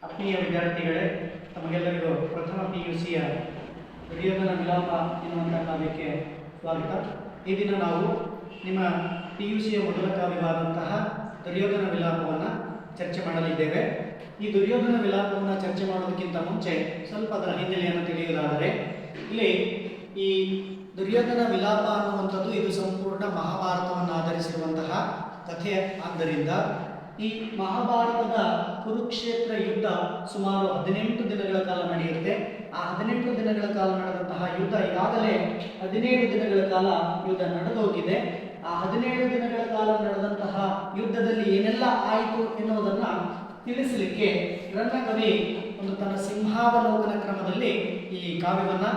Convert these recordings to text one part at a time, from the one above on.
ಆತ್ಮೀಯ ವಿದ್ಯಾರ್ಥಿಗಳೇ, ತಮಗೆಲ್ಲರಿಗೂ ಪ್ರಥಮ PUCಯ ದುರ್ಯೋಧನ ವಿಲಾಪ ಎನ್ನುವಂಥ ಕಾವ್ಯಕ್ಕೆ ಸ್ವಾಗತ. ಈ ದಿನ ನಾವು ನಿಮ್ಮ PUCಯ ಮೊದಲ ಕಾವ್ಯವಾದಂತಹ ದುರ್ಯೋಧನ ವಿಲಾಪವನ್ನು ಚರ್ಚೆ ಮಾಡಲಿದ್ದೇವೆ. ಈ ದುರ್ಯೋಧನ ವಿಲಾಪವನ್ನು ಚರ್ಚೆ ಮಾಡೋದಕ್ಕಿಂತ ಮುಂಚೆ ಸ್ವಲ್ಪ ಅದರ ಹಿನ್ನೆಲೆಯನ್ನು ತಿಳಿಯುವುದಾದರೆ, ಇಲ್ಲಿ ಈ ದುರ್ಯೋಧನ ವಿಲಾಪ ಅನ್ನುವಂಥದ್ದು ಇದು ಸಂಪೂರ್ಣ ಮಹಾಭಾರತವನ್ನು ಆಧರಿಸಿರುವಂತಹ ಕಥೆ. ಆದ್ದರಿಂದ ಈ ಮಹಾಭಾರತದ ಕುರುಕ್ಷೇತ್ರ ಯುದ್ಧ ಸುಮಾರು 18 ದಿನಗಳ ಕಾಲ ನಡೆಯುತ್ತೆ. ಆ 18 ದಿನಗಳ ಕಾಲ ನಡೆದಂತಹ ಯುದ್ಧ ಈಗಾಗಲೇ 17 ದಿನಗಳ ಕಾಲ ಯುದ್ಧ ನಡೆದೋಗಿದೆ. ಆ 17 ದಿನಗಳ ಕಾಲ ನಡೆದಂತಹ ಯುದ್ಧದಲ್ಲಿ ಏನೆಲ್ಲ ಆಯಿತು ಎನ್ನುವುದನ್ನು ತಿಳಿಸಲಿಕ್ಕೆ ರನ್ನಕವಿ ಒಂದು ತನ್ನ ಸಿಂಹಾವಲೋಕನ ಕ್ರಮದಲ್ಲಿ ಈ ಕಾವ್ಯವನ್ನು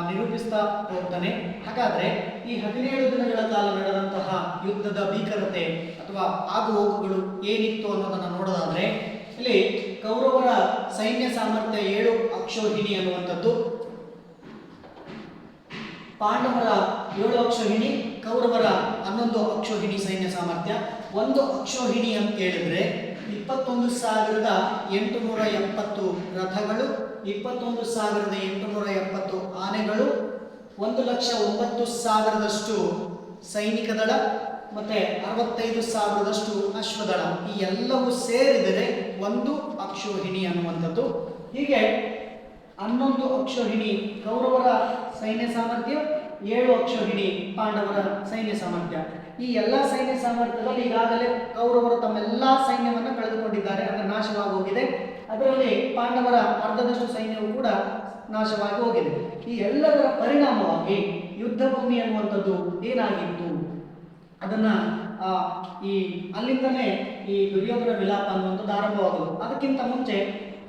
ನಿರೂಪಿಸ್ತಾ ಹೋಗ್ತಾನೆ. ಹಾಗಾದ್ರೆ ಈ 17 ದಿನಗಳ ಕಾಲ ನಡೆದಂತಹ ಯುದ್ಧದ ಭೀಕರತೆ ಅಥವಾ ಆಗುಹೋಗುಗಳು ಏನಿತ್ತು ಅನ್ನೋದನ್ನು ನೋಡೋದಾದ್ರೆ, ಇಲ್ಲಿ ಕೌರವರ ಸೈನ್ಯ ಸಾಮರ್ಥ್ಯ 7 ಅಕ್ಷೋಹಿಣಿ ಅನ್ನುವಂಥದ್ದು, ಪಾಂಡವರ 7 ಅಕ್ಷೋಹಿಣಿ, ಕೌರವರ 11 ಅಕ್ಷೋಹಿಣಿ ಸೈನ್ಯ ಸಾಮರ್ಥ್ಯ. 1 ಅಕ್ಷೋಹಿಣಿ ಅಂತ ಹೇಳಿದ್ರೆ 21,870 ರಥಗಳು, 21,870 ಆನೆಗಳು, 1,09,000 ಸೈನಿಕ ದಳ ಮತ್ತೆ 65,000 ಅಶ್ವದಳ. ಈ ಎಲ್ಲವೂ ಸೇರಿದರೆ 1 ಅಕ್ಷೋಹಿಣಿ ಅನ್ನುವಂಥದ್ದು. ಹೀಗೆ 11 ಅಕ್ಷೋಹಿಣಿ ಕೌರವರ ಸೈನ್ಯ ಸಾಮರ್ಥ್ಯ, 7 ಅಕ್ಷೋಹಿಣಿ ಪಾಂಡವರ ಸೈನ್ಯ ಸಾಮರ್ಥ್ಯ. ಈ ಎಲ್ಲ ಸೈನ್ಯ ಸಾಮರ್ಥ್ಯದಲ್ಲಿ ಈಗಾಗಲೇ ಕೌರವರು ತಮ್ಮೆಲ್ಲ ಸೈನ್ಯವನ್ನು ಕಳೆದುಕೊಂಡಿದ್ದಾರೆ, ಅಂದರೆ ನಾಶವಾಗಿ ಹೋಗಿದೆ. ಅದರಲ್ಲಿ ಪಾಂಡವರ ಅರ್ಧದಷ್ಟು ಸೈನ್ಯವು ಕೂಡ ನಾಶವಾಗಿ ಹೋಗಿದೆ. ಈ ಎಲ್ಲದರ ಪರಿಣಾಮವಾಗಿ ಯುದ್ಧ ಭೂಮಿ ಅನ್ನುವಂಥದ್ದು ಏನಾಗಿತ್ತು ಅದನ್ನ ಅಲ್ಲಿಂದನೇ ಈ ದುರ್ಯೋಧನ ವಿಲಾಪ ಅನ್ನುವಂಥದ್ದು ಆರಂಭವಾಗುವುದು. ಅದಕ್ಕಿಂತ ಮುಂಚೆ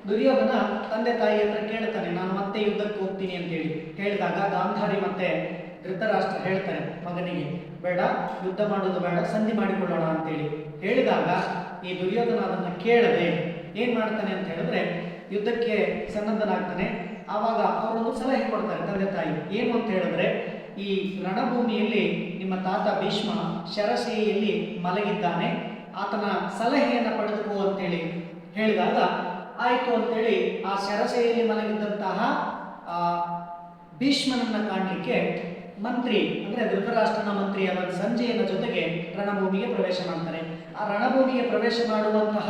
ದುರ್ಯೋಧನ ತಂದೆ ತಾಯಿ ಹತ್ರ ಕೇಳ್ತಾನೆ, ನಾನು ಮತ್ತೆ ಯುದ್ಧಕ್ಕೆ ಹೋಗ್ತೀನಿ ಅಂತೇಳಿ. ಹೇಳಿದಾಗ ಗಾಂಧಾರಿ ಮತ್ತೆ ಧೃತರಾಷ್ಟ್ರ ಹೇಳ್ತಾರೆ ಮಗನಿಗೆ, ಬೇಡ, ಯುದ್ಧ ಮಾಡೋದು ಬೇಡ, ಸಂಧಿ ಮಾಡಿಕೊಳ್ಳೋಣ ಅಂತೇಳಿ ಹೇಳಿದಾಗ ಈ ದುರ್ಯೋಧನ ಅದನ್ನು ಕೇಳದೆ ಏನು ಮಾಡ್ತಾನೆ ಅಂತ ಹೇಳಿದ್ರೆ ಯುದ್ಧಕ್ಕೆ ಸನ್ನದ್ಧನಾಗ್ತಾನೆ. ಆವಾಗ ಅವರೊಂದು ಸಲಹೆ ಕೊಡ್ತಾರೆ ತಂದೆ ತಾಯಿ. ಏನು ಅಂತ ಹೇಳಿದ್ರೆ, ಈ ರಣಭೂಮಿಯಲ್ಲಿ ನಿಮ್ಮ ತಾತ ಭೀಷ್ಮ ಶರಶೈಯಲ್ಲಿ ಮಲಗಿದ್ದಾನೆ, ಆತನ ಸಲಹೆಯನ್ನು ಪಡೆದುಕೋ ಅಂತೇಳಿ ಹೇಳಿದಾಗ ಆಯಿತು ಅಂತೇಳಿ ಆ ಶರಶೈಯಲ್ಲಿ ಮಲಗಿದ್ದಂತಹ ಭೀಷ್ಮನನ್ನು ಕಾಣಲಿಕ್ಕೆ ಮಂತ್ರಿ ಅಂದರೆ ಧೃತರಾಷ್ಟ್ರನ ಮಂತ್ರಿಯಾದ ಸಂಜಯನ ಜೊತೆಗೆ ರಣಭೂಮಿಗೆ ಪ್ರವೇಶ ಮಾಡ್ತಾರೆ. ಆ ರಣಭೂಮಿಗೆ ಪ್ರವೇಶ ಮಾಡುವಂತಹ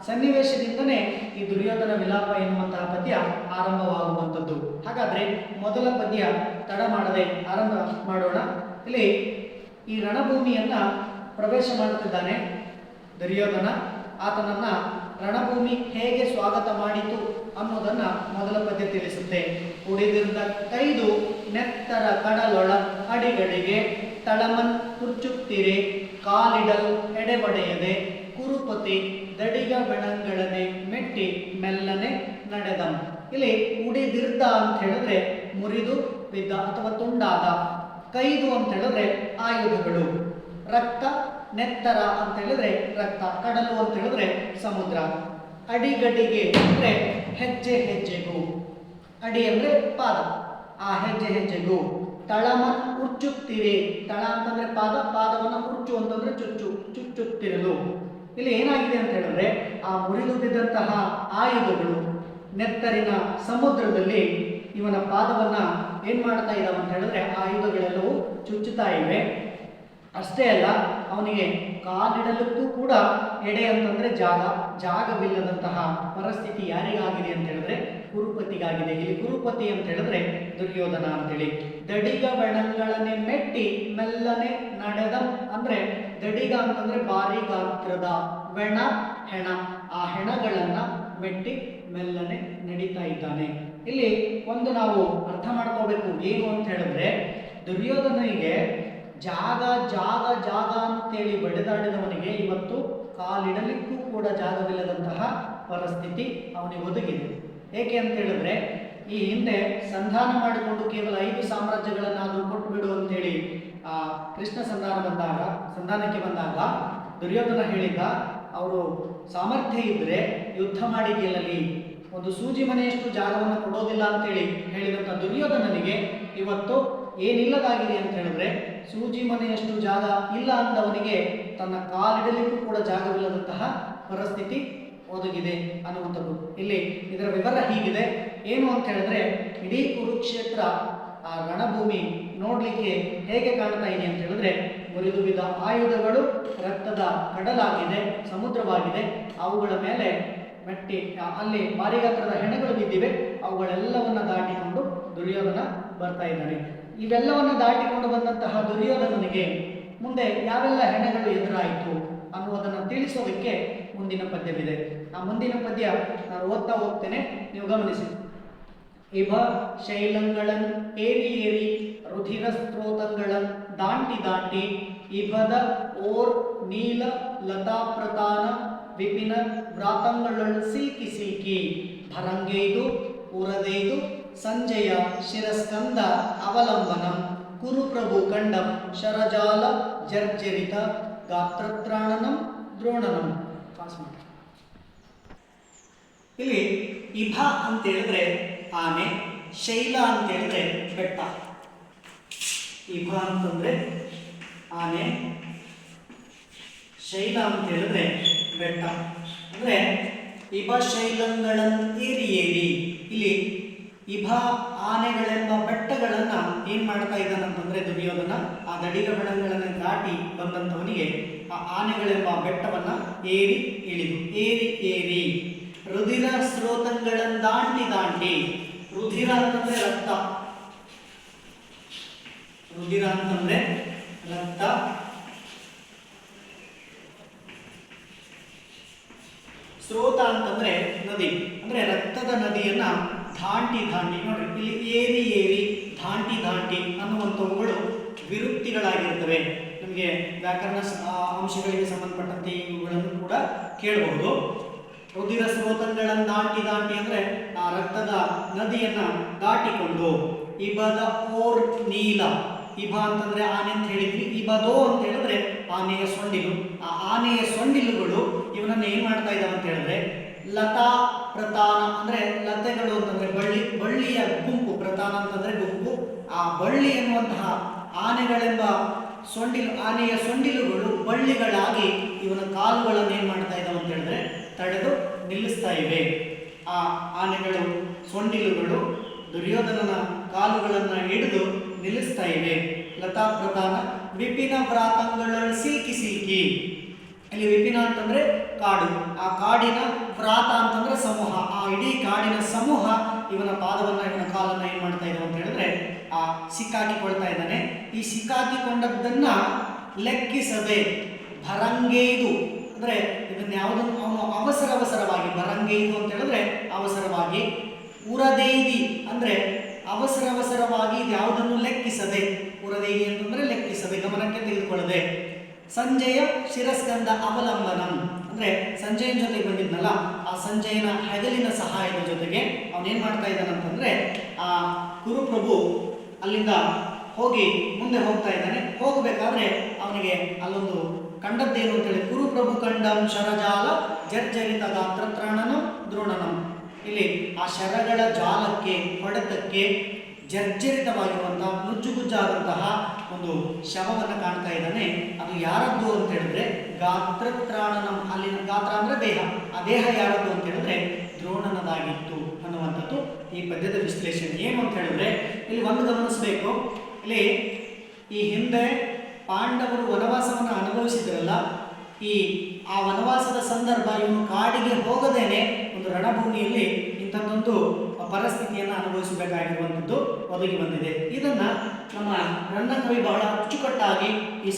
ಸನ್ನಿವೇಶದಿಂದನೇ ಈ ದುರ್ಯೋಧನ ವಿಲಾಪ ಎನ್ನುವಂತಹ ಪದ್ಯ ಆರಂಭವಾಗುವಂಥದ್ದು. ಹಾಗಾದ್ರೆ ಮೊದಲ ಪದ್ಯ ತಡ ಮಾಡದೆ ಆರಂಭ ಮಾಡೋಣ. ಇಲ್ಲಿ ಈ ರಣಭೂಮಿಯನ್ನ ಪ್ರವೇಶ ಮಾಡುತ್ತಿದ್ದಾನೆ ದುರ್ಯೋಧನ. ಆತನನ್ನ ರಣಭೂಮಿ ಹೇಗೆ ಸ್ವಾಗತ ಮಾಡಿತು ಅನ್ನೋದನ್ನ ಮೊದಲ ಪದ್ಯ ತಿಳಿಸುತ್ತೆ. ಉಡಿದಿರ್ದ ಕೈದು ನೆತ್ತರ ಕಡಲೊಳ ಅಡಿಗಡಿಗೆ ತಳಮನ್ ಕುರ್ಚುತ್ತಿರೆ ಕಾಲಿಡಲ್ ಎಡೆಬಡೆಯದೆ ಕುರುಪತಿ ದಡಿಗ ಬೆಣಂಗಳನೆ ಮೆಟ್ಟಿ ಮೆಲ್ಲನೆ ನಡೆದಂ. ಇಲ್ಲಿ ಉಡಿದಿರ್ದ ಅಂತ ಹೇಳಿದ್ರೆ ಮುರಿದು ಬಿದ್ದ ಅಥವಾ ತುಂಡಾದ, ಕೈದು ಅಂತ ಹೇಳಿದ್ರೆ ಆಯುಧಗಳು, ರಕ್ತ, ನೆತ್ತರ ಅಂತ ಹೇಳಿದ್ರೆ ರಕ್ತ, ಕಡಲು ಅಂತ ಹೇಳಿದ್ರೆ ಸಮುದ್ರ, ಅಡಿಗಡಿಗೆ ಅಂದ್ರೆ ಹೆಜ್ಜೆ ಹೆಜ್ಜೆಗೂ, ಅಡಿ ಅಂದ್ರೆ ಪಾದ, ಆ ಹೆಜ್ಜೆ ಹೆಜ್ಜೆಗೂ, ತಳಮನ್ ಉಚ್ಚುತ್ತಿರಿ, ತಳ ಅಂತಂದ್ರೆ ಪಾದ, ಪಾದವನ್ನು ಉಚ್ಚು ಅಂತಂದ್ರೆ ಚುಚ್ಚು, ಚುಚ್ಚುತ್ತಿರಲು. ಇಲ್ಲಿ ಏನಾಗಿದೆ ಅಂತ ಹೇಳಿದ್ರೆ ಆ ಮುರಿದು ಬಿದ್ದಂತಹ ಆಯುಧಗಳು ನೆತ್ತರಿನ ಸಮುದ್ರದಲ್ಲಿ ಇವನ ಪಾದವನ್ನ ಏನ್ ಮಾಡ್ತಾ ಇದ್ದಾವೆ ಅಂತ ಹೇಳಿದ್ರೆ ಆಯುಧಗಳೆಲ್ಲವೂ ಚುಚ್ಚುತ್ತಾ ಇವೆ. ಅಷ್ಟೇ ಅಲ್ಲ, ಅವನಿಗೆ ಕಾಲಿಡಲಕ್ಕೂ ಕೂಡ ಎಡೆ ಅಂತಂದ್ರೆ ಜಾಗವಿಲ್ಲದಂತಹ ಪರಿಸ್ಥಿತಿ ಯಾರಿಗಾಗಿದೆ ಅಂತ ಹೇಳಿದ್ರೆ ಕುರುಪತಿಗಾಗಿದೆ. ಇಲ್ಲಿ ಕುರುಪತಿ ಅಂತ ಹೇಳಿದ್ರೆ ದುರ್ಯೋಧನ ಅಂತೇಳಿ. ದಡಿಗ ಬೆಣಗಳನ್ನೇ ಮೆಟ್ಟಿ ಮೆಲ್ಲನೆ ನಡೆದ ಅಂದ್ರೆ ದಡಿಗ ಅಂತಂದ್ರೆ ಭಾರಿ ಗಾತ್ರದ, ಬೆಣ ಹೆಣ, ಆ ಹೆಣಗಳನ್ನ ಮೆಟ್ಟಿ ಮೆಲ್ಲನೆ ನಡೀತಾ ಇದ್ದಾನೆ. ಇಲ್ಲಿ ಒಂದು ನಾವು ಅರ್ಥ ಮಾಡ್ಕೋಬೇಕು ಏನು ಅಂತ ಹೇಳಿದ್ರೆ, ದುರ್ಯೋಧನಿಗೆ ಜಾಗ ಜಾಗ ಜಾಗ ಅಂತೇಳಿ ಬಡಿದಾಡಿದವನಿಗೆ ಇವತ್ತು ಕಾಲಿಡಲಿಕ್ಕೂ ಕೂಡ ಜಾಗವಿಲ್ಲದಂತಹ ಪರಿಸ್ಥಿತಿ ಅವನಿಗೆ ಒದಗಿದೆ. ಏಕೆ ಅಂತ ಹೇಳಿದ್ರೆ, ಈ ಹಿಂದೆ ಸಂಧಾನ ಮಾಡಿಕೊಂಡು ಕೇವಲ 5 ಸಾಮ್ರಾಜ್ಯಗಳನ್ನಾದರೂ ಕೊಟ್ಟು ಬಿಡು ಅಂತೇಳಿ ಕೃಷ್ಣ ಸಂಧಾನಕ್ಕೆ ಬಂದಾಗ ದುರ್ಯೋಧನ ಹೇಳಿದ, ಅವರು ಸಾಮರ್ಥ್ಯ ಇದ್ರೆ ಯುದ್ಧ ಮಾಡಿ ಗೆಲ್ಲಲಿ, ಒಂದು ಸೂಜಿ ಮನೆಯಷ್ಟು ಜಾಗವನ್ನು ಕೊಡೋದಿಲ್ಲ ಅಂತೇಳಿ ಹೇಳಿದಂಥ ದುರ್ಯೋಧನನಿಗೆ ಇವತ್ತು ಏನಿಲ್ಲದಾಗಿದೆ ಅಂತ ಹೇಳಿದ್ರೆ, ಸೂಜಿ ಮನೆಯಷ್ಟು ಜಾಗ ಇಲ್ಲ ಅಂದವನಿಗೆ ತನ್ನ ಕಾಲಿಡಲಿಕ್ಕೂ ಕೂಡ ಜಾಗವಿಲ್ಲದಂತಹ ಪರಿಸ್ಥಿತಿ ಒದಗಿದೆ ಅನ್ನುವಂಥದ್ದು. ಇಲ್ಲಿ ಇದರ ವಿವರ ಹೀಗಿದೆ. ಏನು ಅಂತ ಹೇಳಿದ್ರೆ, ಇಡೀ ಕುರುಕ್ಷೇತ್ರ ಆ ರಣಭೂಮಿ ನೋಡಲಿಕ್ಕೆ ಹೇಗೆ ಕಾಣ್ತಾ ಇದೆ ಅಂತ ಹೇಳಿದ್ರೆ, ಮುರಿದು ಬಿದ್ದ ಆಯುಧಗಳು, ರಕ್ತದ ಕಡಲಾಗಿದೆ, ಸಮುದ್ರವಾಗಿದೆ. ಅವುಗಳ ಮೇಲೆ ಮೆಟ್ಟಿ ಅಲ್ಲಿ ಭಾರಿ ಗಾತ್ರದ ಹೆಣಗಳು ಬಿದ್ದಿವೆ. ಅವುಗಳೆಲ್ಲವನ್ನ ದಾಟಿಕೊಂಡು ದುರ್ಯೋಧನ ಬರ್ತಾ ಇದ್ದಾನೆ. ಇವೆಲ್ಲವನ್ನ ದಾಟಿಕೊಂಡು ಬಂದಂತಹ ದುರ್ಯೋಧನನಿಗೆ ಮುಂದೆ ಯಾವೆಲ್ಲ ಹೆಣಗಳು ಎದುರಾಯಿತು ಅನ್ನುವುದನ್ನು ತಿಳಿಸೋದಕ್ಕೆ ಮುಂದಿನ ಪದ್ಯವಿದೆ. ಆ ಮುಂದಿನ ಪದ್ಯ ನಾನು ಓದ್ತಾ ಹೋಗ್ತೇನೆ, ನೀವು ಗಮನಿಸಿ. ಇಭ ಶೈಲಂಗಳನ್ ಏರಿ ಏರಿ ರುಧಿರ ಸ್ತ್ರೋತಂಗಳನ್ ದಾಂಟಿ ದಾಂಟಿ ಇಭದ ಓರ್ ನೀಲ ಲತಾ ಪ್ರತಾನ ವಿಪಿನ ವ್ರಾತಂಗಳ್ ಸಿಲ್ಕಿ ಸಿಲ್ಕಿ ಭರಂಗೈದು ಉರದೈದು ಸಂಜಯ ಶಿರಸ್ಕಂದ ಅವಲಂಬನಂ ಕುರುಪ್ರಭು ಕಂಡಂ ಶರಜಾಲ ಜರ್ಜರಿತ ಗಾತ್ರತ್ರಾಣನಂ ದ್ರೋಣನಂ. ಇಲ್ಲಿ ಇಭ ಅಂತ ಹೇಳಿದ್ರೆ ಆನೆ, ಶೈಲ ಅಂತ ಹೇಳಿದ್ರೆ ಬೆಟ್ಟ. ಇಭ ಅಂತಂದ್ರೆ ಆನೆ, ಶೈಲ ಅಂತ ಹೇಳಿದ್ರೆ ಬೆಟ್ಟ. ಅಂದ್ರೆ ಇಭ ಶೈಲಂಗಳನ್ ಏರಿ ಏರಿ, ಇಲ್ಲಿ ಇಭ ಆನೆಗಳೆಂಬ ಬೆಟ್ಟಗಳನ್ನ ಏನ್ ಮಾಡ್ತಾ ಇದ್ದಾನಂತಂದ್ರೆ ದುರ್ಯೋಧನ ಆ ದಡಿಗ ಬೆಳಗಳನ್ನು ದಾಟಿ ಬಂದಂಥವನಿಗೆ ಆ ಆನೆಗಳೆಂಬ ಬೆಟ್ಟವನ್ನ ಏರಿ ಇಳಿದು ಏರಿ ಏರಿ ರುಧಿರ ಸ್ರೋತಗಳನ್ನು ದಾಂಟಿ ದಾಂಟಿ. ರುಧಿರ ಅಂತಂದ್ರೆ ರಕ್ತ, ರುಧಿರ ಅಂತಂದ್ರೆ ರಕ್ತ, ಸ್ರೋತ ಅಂತಂದ್ರೆ ನದಿ, ಅಂದ್ರೆ ರಕ್ತದ ನದಿಯನ್ನ ದಾಂಟಿ ದಾಂಟಿ. ನೋಡ್ರಿ, ಇಲ್ಲಿ ಏರಿ ಏರಿ ದಾಂಟಿ ದಾಂಟಿ ಅನ್ನುವಂಥವುಗಳು ವಿರುಕ್ತಿಗಳಾಗಿರ್ತವೆ. ನಮಗೆ ವ್ಯಾಕರಣ ಅಂಶಗಳಿಗೆ ಸಂಬಂಧಪಟ್ಟಂತೆ ಇವುಗಳನ್ನು ಕೂಡ ಕೇಳಬಹುದು. ರುಧಿರ ಸ್ರೋತಗಳನ್ನು ದಾಂಟಿ ದಾಂಟಿ ಅಂದ್ರೆ ಆ ರಕ್ತದ ನದಿಯನ್ನ ದಾಟಿಕೊಂಡು. ಇಬದ ಓರ್ ನೀಲ, ಇಬ ಅಂತಂದ್ರೆ ಆನೆ ಅಂತ ಹೇಳಿದ್ವಿ. ಇಬದೋ ಅಂತ ಹೇಳಿದ್ರೆ ಆನೆಯ ಸೊಂಡಿಲು. ಆ ಆನೆಯ ಸೊಂಡಿಲುಗಳು ಇವನನ್ನ ಏನ್ ಮಾಡ್ತಾ ಇದ್ದಾವೆ ಅಂತ ಹೇಳಿದ್ರೆ ಲತಾ ಪ್ರತಾನ, ಅಂದ್ರೆ ಲತೆಗಳು ಅಂತಂದ್ರೆ ಬಳ್ಳಿಯ ಗುಂಪು, ಪ್ರತಾನ ಅಂತಂದ್ರೆ ಗುಂಪು. ಆ ಬಳ್ಳಿ ಎನ್ನುವಂತಹ ಆನೆಗಳೆಂಬ ಸೊಂಡಿಲು, ಆನೆಯ ಸೊಂಡಿಲುಗಳು ಬಳ್ಳಿಗಳಾಗಿ ಇವನ ಕಾಲುಗಳನ್ನು ಏನ್ ಮಾಡ್ತಾ ಇದ್ದಾವೆ ಅಂತ ಹೇಳಿದ್ರೆ ತಡೆದು ನಿಲ್ಲಿಸ್ತಾ ಇವೆ. ಆ ಆನೆಗಳು ಸೊಂಡಿಲುಗಳು ದುರ್ಯೋಧನನ ಕಾಲುಗಳನ್ನ ಹಿಡಿದು ನಿಲ್ಲಿಸ್ತಾ ಇವೆ. ಲತಾ ಪ್ರಧಾನ ವಿಪಿನ ವ್ರಾತಂಗಳ ಸಿಲ್ಕಿ ಸಿಲ್ಕಿ. ಇಲ್ಲಿ ವಿಪಿನ ಅಂತಂದ್ರೆ ಕಾಡು, ಆ ಕಾಡಿನ ವ್ರಾತ ಅಂತಂದ್ರೆ ಸಮೂಹ. ಆ ಇಡೀ ಕಾಡಿನ ಸಮೂಹ ಇವನ ಪಾದವನ್ನ, ಇವನ ಕಾಲನ್ನ ಏನ್ ಮಾಡ್ತಾ ಇದ್ದಾವೆ ಅಂತ ಹೇಳಿದ್ರೆ ಆ ಸಿಕ್ಕಾಕಿಕೊಳ್ತಾ ಇದ್ದಾನೆ. ಈ ಸಿಕ್ಕಾಕಿಕೊಂಡದ್ದನ್ನ ಲೆಕ್ಕಿಸದೆ ಭರಂಗೇದು, ಅಂದ್ರೆ ಇದನ್ನ ಯಾವುದನ್ನು ಅವನು ಅವಸರವಾಗಿ, ಭರಂಗೇದು ಅಂತ ಹೇಳಿದ್ರೆ ಅವಸರವಾಗಿ, ಉರದೇದಿ ಅಂದ್ರೆ ಅವಸರವಾಗಿ ಇದು ಯಾವುದನ್ನು ಲೆಕ್ಕಿಸದೆ, ಉರದೇದಿ ಅಂತಂದ್ರೆ ಲೆಕ್ಕಿಸದೆ, ಗಮನಕ್ಕೆ ತೆಗೆದುಕೊಳ್ಳದೆ. ಸಂಜಯ ಶಿರಸ್ಕಂದ ಅವಲಂಬನಂ ಅಂದ್ರೆ ಸಂಜಯನ ಜೊತೆಗೆ ಬಂದಿದ್ನಲ್ಲ, ಆ ಸಂಜಯನ ಹೆಗಲಿನ ಸಹಾಯದ ಜೊತೆಗೆ ಅವನೇನ್ ಮಾಡ್ತಾ ಇದ್ದಾನಂತಂದ್ರೆ ಆ ಕುರುಪ್ರಭು ಅಲ್ಲಿಂದ ಹೋಗಿ ಮುಂದೆ ಹೋಗ್ತಾ ಇದ್ದಾನೆ. ಹೋಗಬೇಕಾದ್ರೆ ಅವನಿಗೆ ಅಲ್ಲೊಂದು ಕಂಡದ್ದೇನು ಅಂತೇಳಿ, ಕುರುಪ್ರಭು ಕಂಡಂ ಶರಜಾಲ ಜರ್ಜರಿತ ಗಾತ್ರತ್ರಾಣನಂ ದ್ರೋಣನಂ. ಇಲ್ಲಿ ಆ ಶರಗಳ ಜಾಲಕ್ಕೆ, ಹೊಡೆತಕ್ಕೆ ಜರ್ಜರಿತವಾಗಿರುವಂತಹ, ನುಜ್ಜುಗುಜ್ಜಾದಂತಹ ಒಂದು ಶವವನ್ನು ಕಾಣ್ತಾ ಇದ್ದಾನೆ. ಅದು ಯಾರದ್ದು ಅಂತ ಹೇಳಿದ್ರೆ ಗಾತ್ರತ್ರಾಣನಂ. ಅಲ್ಲಿನ ಗಾತ್ರ ಅಂದ್ರೆ ದೇಹ, ಆ ದೇಹ ಯಾರದ್ದು ಅಂತ ಹೇಳಿದ್ರೆ ದ್ರೋಣನದಾಗಿತ್ತು ಅನ್ನುವಂಥದ್ದು ಈ ಪದ್ಯದ ವಿಶ್ಲೇಷಣೆ. ಏನು ಅಂತ ಹೇಳಿದ್ರೆ ಇಲ್ಲಿ ಒಂದು ಗಮನಿಸಬೇಕು, ಇಲ್ಲಿ ಈ ಹಿಂದೆ ಪಾಂಡವರು ವನವಾಸವನ್ನು ಅನುಭವಿಸಿದ್ರಲ್ಲ, ಆ ವನವಾಸದ ಸಂದರ್ಭ ಇವನು ಕಾಡಿಗೆ ಹೋಗದೇನೆ ಒಂದು ರಣಭೂಮಿಯಲ್ಲಿ ಇಂಥದ್ದೊಂದು ಪರಿಸ್ಥಿತಿಯನ್ನು ಅನುಭವಿಸಬೇಕಾಗಿರುವಂಥದ್ದು ಒದಗಿ ಬಂದಿದೆ. ಇದನ್ನ ನಮ್ಮ ರಂಗಕವಿ ಬಹಳ ಅಚ್ಚುಕಟ್ಟಾಗಿ ಈ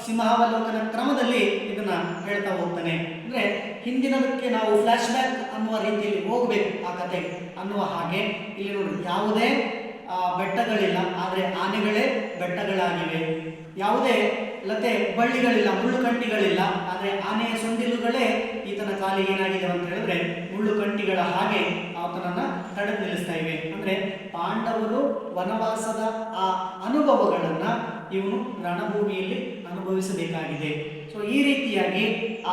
ಸಿಂಹಾವಲೋಕನ ಕ್ರಮದಲ್ಲಿ ಇದನ್ನ ಹೇಳ್ತಾ ಹೋಗ್ತಾನೆ. ಅಂದ್ರೆ ಹಿಂದಿನದಕ್ಕೆ ನಾವು ಫ್ಲಾಶ್ ಬ್ಯಾಕ್ ಅನ್ನುವ ರೀತಿಯಲ್ಲಿ ಹೋಗ್ಬೇಕು ಆ ಕತೆ ಅನ್ನುವ ಹಾಗೆ ಇಲ್ಲಿ ನೋಡಿ, ಯಾವುದೇ ಬೆಟ್ಟಗಳಿಲ್ಲ, ಆದರೆ ಆನೆಗಳೇ ಬೆಟ್ಟಗಳಾಗಿವೆ. ಯಾವುದೇ ಲತೆ ಬಳ್ಳಿಗಳಿಲ್ಲ, ಮುಳ್ಳುಕಂಟಿಗಳಿಲ್ಲ, ಆದರೆ ಆನೆಯ ಸೊಂಡಿಲುಗಳೇ ಈತನ ಕಾಲಿಗೆ ಏನಾಗಿದೆ ಅಂತ ಹೇಳಿದ್ರೆ ಮುಳ್ಳುಕಂಟಿಗಳ ಹಾಗೆ ಆತನನ್ನ ತಡೆದು ನಿಲ್ಲಿಸ್ತಾ ಇವೆ. ಅಂದ್ರೆ ಪಾಂಡವರು ವನವಾಸದ ಆ ಅನುಭವಗಳನ್ನ ಇವನು ರಣಭೂಮಿಯಲ್ಲಿ ಅನುಭವಿಸಬೇಕಾಗಿದೆ. ಸೊ ಈ ರೀತಿಯಾಗಿ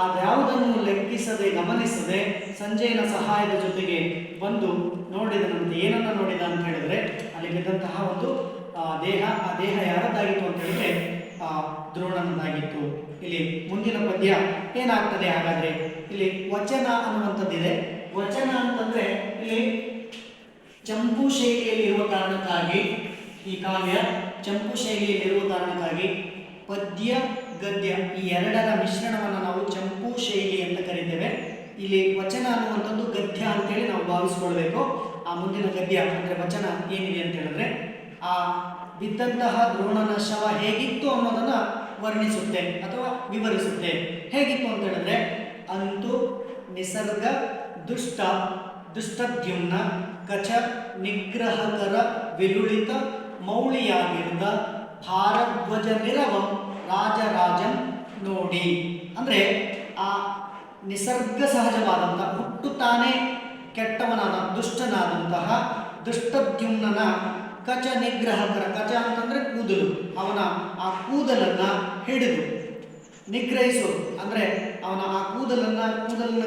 ಅದ್ಯಾವುದನ್ನು ಲೆಕ್ಕಿಸದೆ, ಗಮನಿಸದೆ ಸಂಜಯನ ಸಹಾಯದ ಜೊತೆಗೆ ಬಂದು ನೋಡಿದನಂತೆ. ಏನನ್ನ ನೋಡಿದ ಅಂತ ಹೇಳಿದ್ರೆ ಅಲ್ಲಿ ಬಿದ್ದಂತಹ ಒಂದು ದೇಹ, ಆ ದೇಹ ಯಾರದ್ದಾಗಿತ್ತು ಅಂತ ಹೇಳಿದ್ರೆ ದ್ರೋಣನದಾಗಿತ್ತು. ಇಲ್ಲಿ ಮುಂದಿನ ಪದ್ಯ ಏನಾಗ್ತದೆ ಹಾಗಾದ್ರೆ ಇಲ್ಲಿ ವಚನ ಅನ್ನುವಂಥದ್ದಿದೆ. ವಚನ ಅಂತಂದ್ರೆ ಇಲ್ಲಿ ಚಂಪು ಶೈಲಿಯಲ್ಲಿ ಇರುವ ಕಾರಣಕ್ಕಾಗಿ, ಈ ಕಾವ್ಯ ಚಂಪು ಶೈಲಿಯಲ್ಲಿ ಇರುವ ಕಾರಣಕ್ಕಾಗಿ ಪದ್ಯ ಗದ್ಯ ಈ ಎರಡರ ಮಿಶ್ರಣವನ್ನು ನಾವು ಚಂಪು ಶೈಲಿ ಅಂತ ಕರಿತೇವೆ. ಇಲ್ಲಿ ವಚನ ಅನ್ನುವಂಥದ್ದು ಗದ್ಯ ಅಂತೇಳಿ ನಾವು ಭಾವಿಸ್ಕೊಳ್ಬೇಕು. ಆ ಮುಂದಿನ ಗದ್ಯ ಅಂದರೆ ವಚನ ಏನಿದೆ ಅಂತ ಹೇಳಿದ್ರೆ, ಆ ಬಿದ್ದಂತಹ ದ್ರೋಣನ ಶವ ಹೇಗಿತ್ತು ಅನ್ನೋದನ್ನ ವರ್ಣಿಸುತ್ತೆ ಅಥವಾ ವಿವರಿಸುತ್ತೆ. ಹೇಗಿತ್ತು ಅಂತ ಹೇಳಿದ್ರೆ, ಅಂತೂ ನಿಸರ್ಗ ದುಷ್ಟದ್ಯುಮ್ನ ಕಚ ನಿಗ್ರಹಕರ ವಿಲುಳಿತ ಮೌಳಿಯಾಗಿರುವ ಭಾರಧ್ವಜ ನಿರವಂ ರಾಜರಾಜನ್ ನೋಡಿ. ಅಂದರೆ ಆ ನಿಸರ್ಗ ಸಹಜವಾದಂಥ ಹುಟ್ಟುತ್ತಾನೆ ಕೆಟ್ಟವನಾದ ದುಷ್ಟನಾದಂತಹ ದುಷ್ಟದ್ಯುಮ್ನನ ಕಚ ನಿಗ್ರಹಕರ, ಕಚ ಅಂತಂದ್ರೆ ಕೂದಲು, ಅವನ ಆ ಕೂದಲನ್ನ ಹಿಡಿದು ನಿಗ್ರಹಿಸೋದು ಅಂದರೆ ಅವನ ಆ ಕೂದಲನ್ನ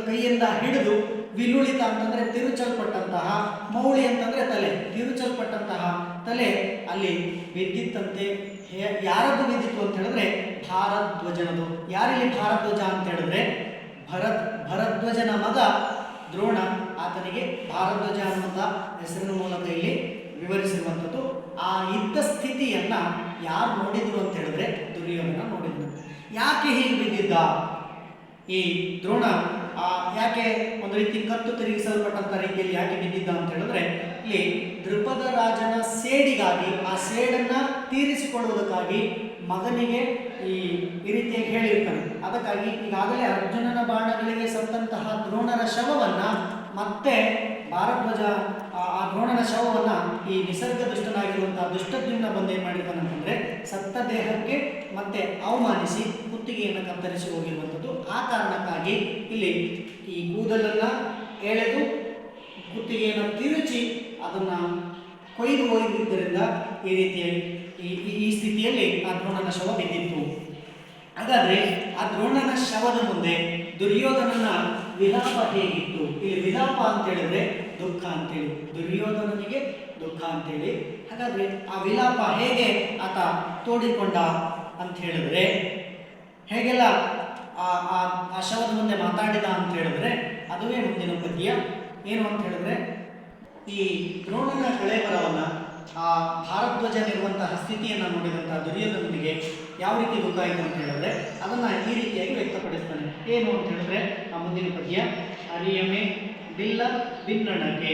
ಕೈಯಿಂದ ಹಿಡಿದು, ವಿಲುಳಿತ ಅಂತಂದ್ರೆ ತಿರುಚಲ್ಪಟ್ಟಂತಹ, ಮೌಳಿ ಅಂತಂದ್ರೆ ತಲೆ, ತಿರುಚಲ್ಪಟ್ಟಂತಹ ತಲೆ ಅಲ್ಲಿ ಬಿದ್ದಿತ್ತಂತೆ. ಯಾರದ್ದು ಬಿದ್ದಿತ್ತು ಅಂತ ಹೇಳಿದ್ರೆ ಭಾರಧ್ವಜನದು. ಯಾರಲ್ಲಿ ಭಾರಧ್ವಜ ಅಂತ ಹೇಳಿದ್ರೆ ಭರದ್ವಜನ ಮಗ ದ್ರೋಣ, ಆತನಿಗೆ ಭಾರಧ್ವಜ ಅನ್ನುವಂಥ ಹೆಸರಿನ ಮೂಲಕ ಇಲ್ಲಿ ವಿವರಿಸಿರುವಂಥದ್ದು. ಆ ಇದ್ದ ಸ್ಥಿತಿಯನ್ನ ಯಾರು ನೋಡಿದ್ರು ಅಂತ ಹೇಳಿದ್ರೆ ದುರ್ಯೋಧನ ನೋಡಿದ್ರು. ಯಾಕೆ ಹೀಗೆ ಬಿದ್ದಿದ್ದ ಈ ದ್ರೋಣ? ಯಾಕೆ ಒಂದು ರೀತಿ ಕತ್ತು ತಿರುಗಿಸಲ್ಪಟ್ಟಂತ ರೀತಿಯಲ್ಲಿ ಯಾಕೆ ಬಿದ್ದಿದ್ದ ಅಂತ ಹೇಳಿದ್ರೆ, ಇಲ್ಲಿ ದೃಪದ ರಾಜನ ಸೇಡಿಗಾಗಿ, ಆ ಸೇಡನ್ನ ತೀರಿಸಿಕೊಳ್ಳುವುದಕ್ಕಾಗಿ ಮಗನಿಗೆ ಈ ರೀತಿಯಾಗಿ ಹೇಳಿರ್ತಾನೆ. ಅದಕ್ಕಾಗಿ ಈಗಾಗಲೇ ಅರ್ಜುನನ ಬಾಣಗಳಿಗೆ ಸತ್ತಂತಹ ದ್ರೋಣರ ಶವವನ್ನ ಮತ್ತೆ ಭಾರಧ್ವಜ ಆ ದ್ರೋಣನ ಶವವನ್ನ ಈ ನಿಸರ್ಗ ದುಷ್ಟನಾಗಿರುವಂತಹ ದುಷ್ಟದ್ಯುಮ್ನ ಬಂದು ಏನ್ ಮಾಡಿರ್ತಾನೆ ಅಂತಂದ್ರೆ, ಸತ್ತ ದೇಹಕ್ಕೆ ಮತ್ತೆ ಅವಮಾನಿಸಿ ಕುತ್ತಿಗೆಯನ್ನು ಕತ್ತರಿಸಿ ಹೋಗಿರುವಂಥದ್ದು. ಆ ಕಾರಣಕ್ಕಾಗಿ ಇಲ್ಲಿ ಈ ಕೂದಲನ್ನ ಎಳೆದು ಕುತ್ತಿಗೆಯನ್ನು ತಿರುಚಿ ಅದನ್ನ ಕೊಯ್ದು ಹೋಗಿದ್ದರಿಂದ ಈ ರೀತಿಯಾಗಿ ಈ ಸ್ಥಿತಿಯಲ್ಲಿ ಆ ದ್ರೋಣನ ಶವ ಬಿದ್ದಿತ್ತು. ಹಾಗಾದ್ರೆ ಆ ದ್ರೋಣನ ಶವದ ಮುಂದೆ ದುರ್ಯೋಧನನ ವಿಲಾಪ ಹೇಗಿತ್ತು? ಇಲ್ಲಿ ವಿಲಾಪ ಅಂತ ಹೇಳಿದ್ರೆ ದುಃಖ ಅಂತೇಳಿ, ದುರ್ಯೋಧನನಿಗೆ ದುಃಖ ಅಂತೇಳಿ. ಹಾಗಾದ್ರೆ ಆ ವಿಲಾಪ ಹೇಗೆ ಆತ ತೋಡಿಕೊಂಡ ಅಂತ ಹೇಳಿದ್ರೆ, ಹೇಗೆಲ್ಲ ಆ ಶವದ ಮುಂದೆ ಮಾತಾಡಿದ ಅಂತ ಹೇಳಿದ್ರೆ, ಅದುವೇ ಮುಂದಿನ ಪದ್ಯ. ಏನು ಅಂತ ಹೇಳಿದ್ರೆ, ಈ ದ್ರೋಣನ ಕಳೇಬರವನ್ನ, ಆ ಭಾರಧ್ವಜನಿರುವಂತಹ ಸ್ಥಿತಿಯನ್ನು ನೋಡಿದಂತಹ ದುರ್ಯೋಧನನಿಗೆ ಯಾವ ರೀತಿ ದುಃಖ ಆಯಿತು ಅಂತ ಹೇಳಿದ್ರೆ ಅದನ್ನ ಈ ರೀತಿಯಾಗಿ ವ್ಯಕ್ತಪಡಿಸ್ತಾನೆ. ಏನು ಅಂತ ಹೇಳಿದ್ರೆ ಆ ಮುಂದಿನ ಪದ್ಯ, ಅರಿಯಮೆ ಬಿಲ್ಲ ಬಿನ್ನಣಕೆ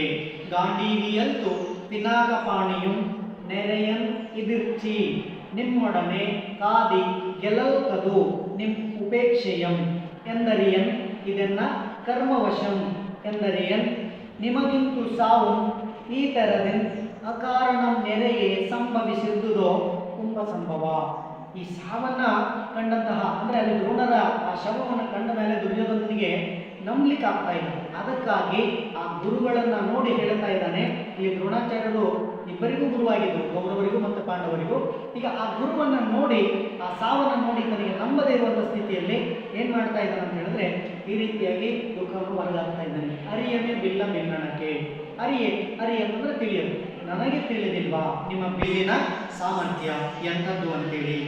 ಗಾಂಡೀವಿಯಲ್ತು ಪಿನಾಕಪಾಣಿಯುಂ ನೆರೆಯನ್ ಇದಿರ್ಚಿ ನಿಮ್ಮೊಡನೆ ಕಾದಿ ಗೆಲಲ್ಕದು ನಿಮ್ ಉಪೇಕ್ಷೆಯಂ ಎಂದರಿಯನ್ ಇದನ್ನ ಕರ್ಮವಶಂ ಎಂದರಿಯನ್ ನಿಮಗಿಂತು ಸಾವು ಈ ಥರದೆನ್ ಅಕಾರಣಂ ನೆರೆಯೇ ಸಂಭವಿಸಿದ್ದುದೋ ಕುಂಭ ಸಂಭವ. ಈ ಸಾವನ್ನ ಕಂಡಂತಹ ಅಂದರೆ ಅಲ್ಲಿ ದ್ರೋಣರ ಆ ಶವವನ್ನು ಕಂಡ ಮೇಲೆ ದುರ್ಯೋಧನನಿಗೆ ನಂಬಲಿಕ್ಕೆ ಆಗ್ತಾ ಇಲ್ಲ. ಅದಕ್ಕಾಗಿ ಆ ಗುರುಗಳನ್ನ ನೋಡಿ ಹೇಳ್ತಾ ಇದ್ದಾನೆ. ಇಲ್ಲಿ ದ್ರೋಣಾಚಾರ್ಯರು ಇಬ್ಬರಿಗೂ ಗುರುವಾಗಿದ್ದರು, ಕೌರವರಿಗೂ ಮತ್ತು ಪಾಂಡವರಿಗೂ. ಈಗ ಆ ಗುರುವನ್ನ ನೋಡಿ, ಆ ಸಾವನ್ನ ನೋಡಿ ತನಗೆ ನಂಬದೇ ಇರುವಂಥ ಸ್ಥಿತಿಯಲ್ಲಿ ಏನ್ ಮಾಡ್ತಾ ಇದ್ದಾನೆ ಅಂತ ಹೇಳಿದ್ರೆ ಈ ರೀತಿಯಾಗಿ ದುಃಖವನ್ನು ಹೊರಗಾಗ್ತಾ ಇದ್ದಾನೆ. ಅರಿಯಮೆ ಬಿಲ್ಲ ಬಿನ್ನಣಕ್ಕೆ, ಅರಿಯೆ ಅಂತಂದ್ರೆ ತಿಳಿಯದು, ನನಗೆ ತಿಳಿದಿಲ್ವಾ ನಿಮ್ಮ ಬಿಲ್ಲಿನ ಸಾಮರ್ಥ್ಯ ಎಂಥದ್ದು ಅಂತೇಳಿ.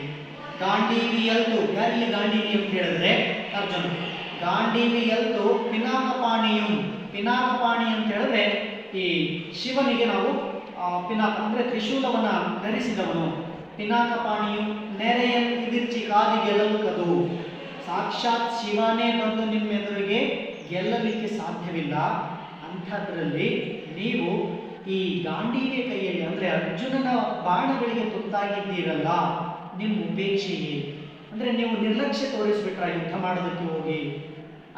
ಗಾಂಡೀವಿಯಲ್ತು, ಯಾರಲ್ಲಿ ಗಾಂಡೀವಿ ಅಂತ ಹೇಳಿದ್ರೆ ಅರ್ಜುನ. ಗಾಂಡೀವಿಯಲ್ತು ಪಿನಾಕಪಾಣಿಯಂ, ಪಿನಾಕಪಾಣಿ ಅಂತ ಹೇಳಿದ್ರೆ ಈ ಶಿವನಿಗೆ ನಾವು ಪಿನಾಕ ಅಂದ್ರೆ ತ್ರಿಶೂಲವನ್ನ ಧರಿಸಿದವನು. ಪಿನಾಕಪಾಣಿಯು ನೆರೆಯನ್ ಇದಿರ್ಚಿ ಕಾದಿ ಗೆಲ್ಲಲ್ಕದು, ಸಾಕ್ಷಾತ್ ಶಿವನೇ ಬಂದು ನಿಮ್ಮ ಎದುರಿಗೆ ಗೆಲ್ಲಲಿಕ್ಕೆ ಸಾಧ್ಯವಿಲ್ಲ. ಅಂಥದ್ರಲ್ಲಿ ನೀವು ಈ ಗಾಂಡೀವಿಯ ಕೈಯಲ್ಲಿ ಅಂದರೆ ಅರ್ಜುನನ ಬಾಣಗಳಿಗೆ ತುತ್ತಾಗಿದ್ದೀರಲ್ಲ, ನಿಮ್ಮ ಉಪೇಕ್ಷೆಯೇ ಅಂದರೆ ನೀವು ನಿರ್ಲಕ್ಷ್ಯ ತೋರಿಸ್ಬಿಟ್ರ ಯುದ್ಧ ಮಾಡೋದಕ್ಕೆ ಹೋಗಿ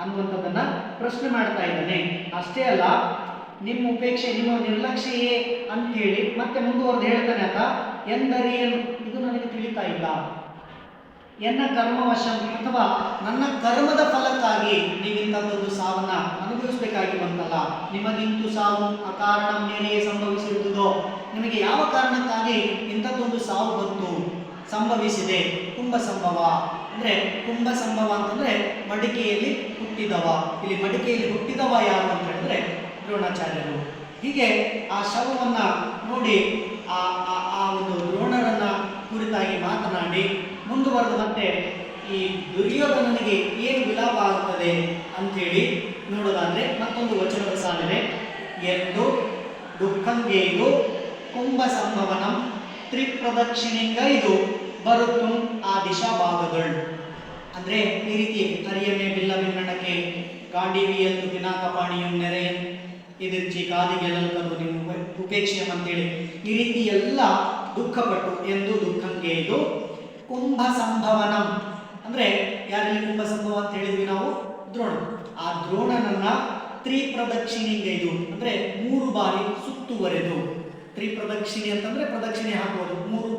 ಅನ್ನುವಂಥದ್ದನ್ನ ಪ್ರಶ್ನೆ ಮಾಡ್ತಾ ಇದ್ದಾನೆ. ಅಷ್ಟೇ ಅಲ್ಲ, ನಿಮ್ಮ ಉಪೇಕ್ಷೆ ನಿಮ್ಮ ನಿರ್ಲಕ್ಷ್ಯಯೇ ಅಂಥೇಳಿ ಮತ್ತೆ ಮುಂದುವರೆದು ಹೇಳ್ತಾನೆ ಆತ, ಎಂದರೇನು ಇದು ನನಗೆ ತಿಳಿತಾ ಇಲ್ಲ, ಎನ್ನ ಕರ್ಮವಶ ಅಥವಾ ನನ್ನ ಕರ್ಮದ ಫಲಕ್ಕಾಗಿ ನೀವಿಂಥದ್ದೊಂದು ಸಾವನ್ನ ಅನುಭವಿಸಬೇಕಾಗಿ ಬಂತಲ್ಲ, ನಿಮಗಿಂತೂ ಸಾವು ಅಕಾರಣ ಮೇಲೆಯೇ ಸಂಭವಿಸಿರುವುದೋ, ನಿಮಗೆ ಯಾವ ಕಾರಣಕ್ಕಾಗಿ ಇಂಥದ್ದೊಂದು ಸಾವು ಬಂತು ಸಂಭವಿಸಿದೆ. ಕುಂಭ ಸಂಭವ ಅಂದರೆ ಕುಂಭ ಸಂಭವ ಅಂತಂದ್ರೆ ಮಡಿಕೆಯಲ್ಲಿ ಹುಟ್ಟಿದವ. ಇಲ್ಲಿ ಮಡಿಕೆಯಲ್ಲಿ ಹುಟ್ಟಿದವ ಯಾರು ಅಂತ ಹೇಳಿದ್ರೆ ದ್ರೋಣಾಚಾರ್ಯರು. ಹೀಗೆ ಆ ಶವವನ್ನ ನೋಡಿ ಆ ಒಂದು ದ್ರೋಣರನ್ನ ಕುರಿತಾಗಿ ಮಾತನಾಡಿ ಮುಂದುವರೆದು ಮತ್ತೆ ಈ ಈ ದುರ್ಯೋಧನನಿಗೆ ಏನು ವಿಲಾಪ ಆಗುತ್ತದೆ ಅಂತೇಳಿ ನೋಡೋದಾದ್ರೆ ಮತ್ತೊಂದು ವಚನದ ಸಾಲಿದೆ. ಎಂದು ದುಃಖಂಗೇದು ಕುಂಭ ಸಂಭವನಂ ತ್ರಿಪ್ರದಕ್ಷಿಣೆಂಗೈದು ಬರುತ್ತು ಆ ದಿಶಾ ಭಾಗಗಳು. ಅಂದ್ರೆ ಈ ರೀತಿ ಹರಿಯಮೆ ಬಿಲ್ಲ ಮಿನ್ನಣಕ್ಕೆ ಗಾಂಡೀವಿಯಲ್ಲು ಪಿನಾಕಪಾಣಿಯಂ ನೆರೆಯನ್ ಇದಿರ್ಚಿ ಕಾದಿಗೆಲ್ಲಲ್ಕದು ನಿಮ್ಮ ಉಪೇಕ್ಷೆ ಅಂತೇಳಿ ಈ ರೀತಿ ಎಲ್ಲ ದುಃಖಪಟ್ಟು ಎಂದು ದುಃಖಂಗೇದು ಕುಂಭ ಸಂಭವನಂ ಅಂದ್ರೆ ಯಾರಲ್ಲಿ ಕುಂಭ ಸಂಭವ ಅಂತ ಹೇಳಿದ್ವಿ ನಾವು? ದ್ರೋಣ. ಆ ದ್ರೋಣನನ್ನ ತ್ರಿಪ್ರದಕ್ಷಿಣೆಂಗೈದು ಅಂದ್ರೆ 3 ಬಾರಿ ಸುತ್ತುವರೆದು, ತ್ರಿಪ್ರದಕ್ಷಿಣೆ ಅಂತಂದ್ರೆ ಪ್ರದಕ್ಷಿಣೆ ಹಾಕುವುದು, 3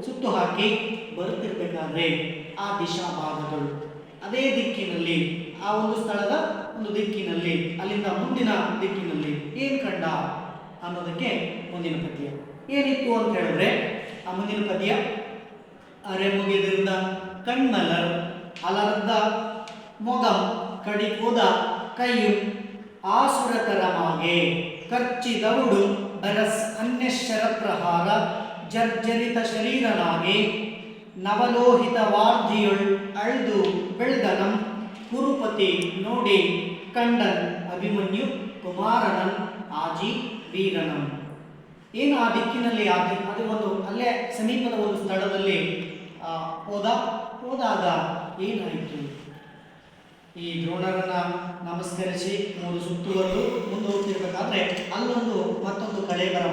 ಸುತ್ತು ಹಾಕಿ ಬರುತ್ತಿರ್ಬೇಕಾದ್ರೆ ಆ ದಿಶಾ ಭಾಗಗಳು ಅದೇ ದಿಕ್ಕಿನಲ್ಲಿ, ಆ ಒಂದು ಸ್ಥಳದ ಒಂದು ದಿಕ್ಕಿನಲ್ಲಿ, ಅಲ್ಲಿಂದ ಮುಂದಿನ ದಿಕ್ಕಿನಲ್ಲಿ ಏನ್ ಕಂಡ ಅನ್ನೋದಕ್ಕೆ ಮುಂದಿನ ಪದ್ಯ ಏನಿತ್ತು ಅಂತ ಹೇಳಿದ್ರೆ, ಆ ಮುಂದಿನ ಪದ್ಯ ಅರೆ ಮುಗಿದಿರುದ ಕಣ್ಮಲರ್ ಅಲರ್ದ ಮೊಗಂ ಕಡಿಪುದ ಕೈಯು ಆಸುರತರಮಾಗೆ ಖರ್ಚಿದವುಡು ಬರಸ್ ಅನ್ಯಶ್ಚರ ಪ್ರಹಾರ ಜರ್ಜರಿತ ಶರೀರನಾಗೆ ನವಲೋಹಿತ ವಾರ್ಧಿಯುಳ್ ಅಳ್ದು ಬೆಳ್ದನಂ ಕುರುಪತಿ ನೋಡಿ ಕಂಡನ್ ಅಭಿಮನ್ಯು ಕುಮಾರನನ್ ಆಜಿ ವೀರನಂ. ಏನು ಆ ದಿಕ್ಕಿನಲ್ಲಿ ಅದು ಒಂದು ಅಲ್ಲೇ ಸಮೀಪದ ಒಂದು ಸ್ಥಳದಲ್ಲಿ ಹೋದಾಗ ಏನಾಯಿತು? ಈ ದ್ರೋಣರನ್ನ ನಮಸ್ಕರಿಸಿ 3 ಸುತ್ತುವರೆದು ಮುಂದೆ ಹೋಗ್ತಿರ್ಬೇಕಾದ್ರೆ ಅಲ್ಲೊಂದು ಮತ್ತೊಂದು ಕಳೇಬರ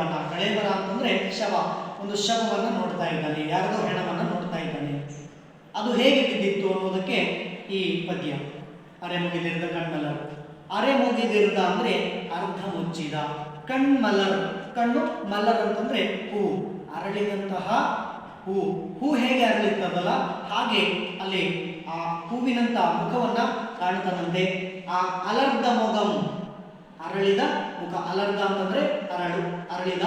ಅಂತಂದ್ರೆ ಶವ, ಒಂದು ಶವವನ್ನು ನೋಡ್ತಾ ಇದ್ದಾನೆ, ಯಾರದೋ ಹೆಣವನ್ನು ನೋಡ್ತಾ ಇದ್ದಾನೆ. ಅದು ಹೇಗೆ ಬಿದ್ದಿತ್ತು ಅನ್ನೋದಕ್ಕೆ ಈ ಪದ್ಯ. ಅರೆ ಮುಗಿದಿರದ ಕಣ್ಮಲರ್. ಅರೆ ಮುಗಿದಿರದ ಅಂದ್ರೆ ಅರ್ಧ ಮುಚ್ಚಿದ, ಕಣ್ಮಲರ್ ಕಣ್ಣು, ಮಲ್ಲರ್ ಅಂತಂದ್ರೆ ಹೂ, ಅರಳಿದಂತಹ ಹೂ ಹೇಗೆ ಅರಳಿರ್ತದಲ್ಲ ಹಾಗೆ ಅಲ್ಲಿ ಆ ಹೂವಿನಂತ ಮುಖವನ್ನ ಕಾಣ್ತಾನಂತೆ. ಆ ಅಲರ್ಧ ಮೊಗಂ, ಅರಳಿದ ಮುಖ, ಅಲರ್ಧ ಅಂತಂದ್ರೆ ಅರಳಿದ,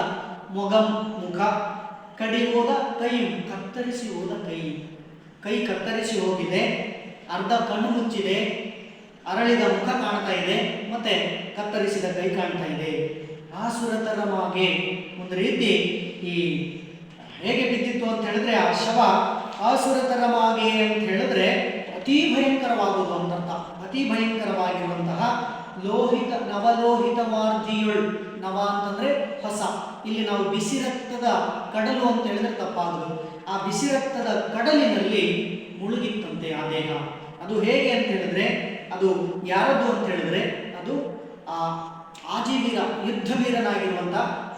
ಮೊಗಂ ಮುಖ, ಕಡಿಯೋದ ಕೈ, ಕತ್ತರಿಸಿ ಹೋದ ಕೈ ಕತ್ತರಿಸಿ ಹೋಗಿದೆ, ಅರ್ಧ ಕಣ್ಣು ಮುಚ್ಚಿದೆ, ಅರಳಿದ ಮುಖ ಕಾಣ್ತಾ ಇದೆ, ಮತ್ತೆ ಕತ್ತರಿಸಿದ ಕೈ ಕಾಣ್ತಾ ಇದೆ. ಆಸುರತರಮಾಗೆ ಒಂದು ರೀತಿ ಈ ಹೇಗೆ ಬಿದ್ದಿತ್ತು ಅಂತ ಹೇಳಿದ್ರೆ ಆ ಶವ ಆಸುರತರಮಾಗೆ ಅಂತ ಹೇಳಿದ್ರೆ ಅತಿ ಭಯಂಕರವಾಗುವುದು ಅಂತರ್ಥ. ಅತಿ ಭಯಂಕರವಾಗಿರುವಂತಹ ನವಲೋಹಿತ ವಾರ್ಧಿಯುಳ್, ನವ ಅಂತಂದ್ರೆ ಹೊಸ, ಇಲ್ಲಿ ನಾವು ಬಿಸಿ ರಕ್ತದ ಕಡಲು ಅಂತ ಹೇಳಿದ್ರೆ ತಪ್ಪಾಗುವುದು. ಆ ಬಿಸಿ ರಕ್ತದ ಕಡಲಿನಲ್ಲಿ ಮುಳುಗಿತ್ತಂತೆ ಆ ದೇಹ. ಅದು ಹೇಗೆ ಅಂತ ಹೇಳಿದ್ರೆ ಅದು ಯಾರದು ಅಂತ ಹೇಳಿದ್ರೆ ಅದು ಆ ಆಜಿವೀರ, ಯುದ್ಧ ವೀರನಾಗಿರುವಂತ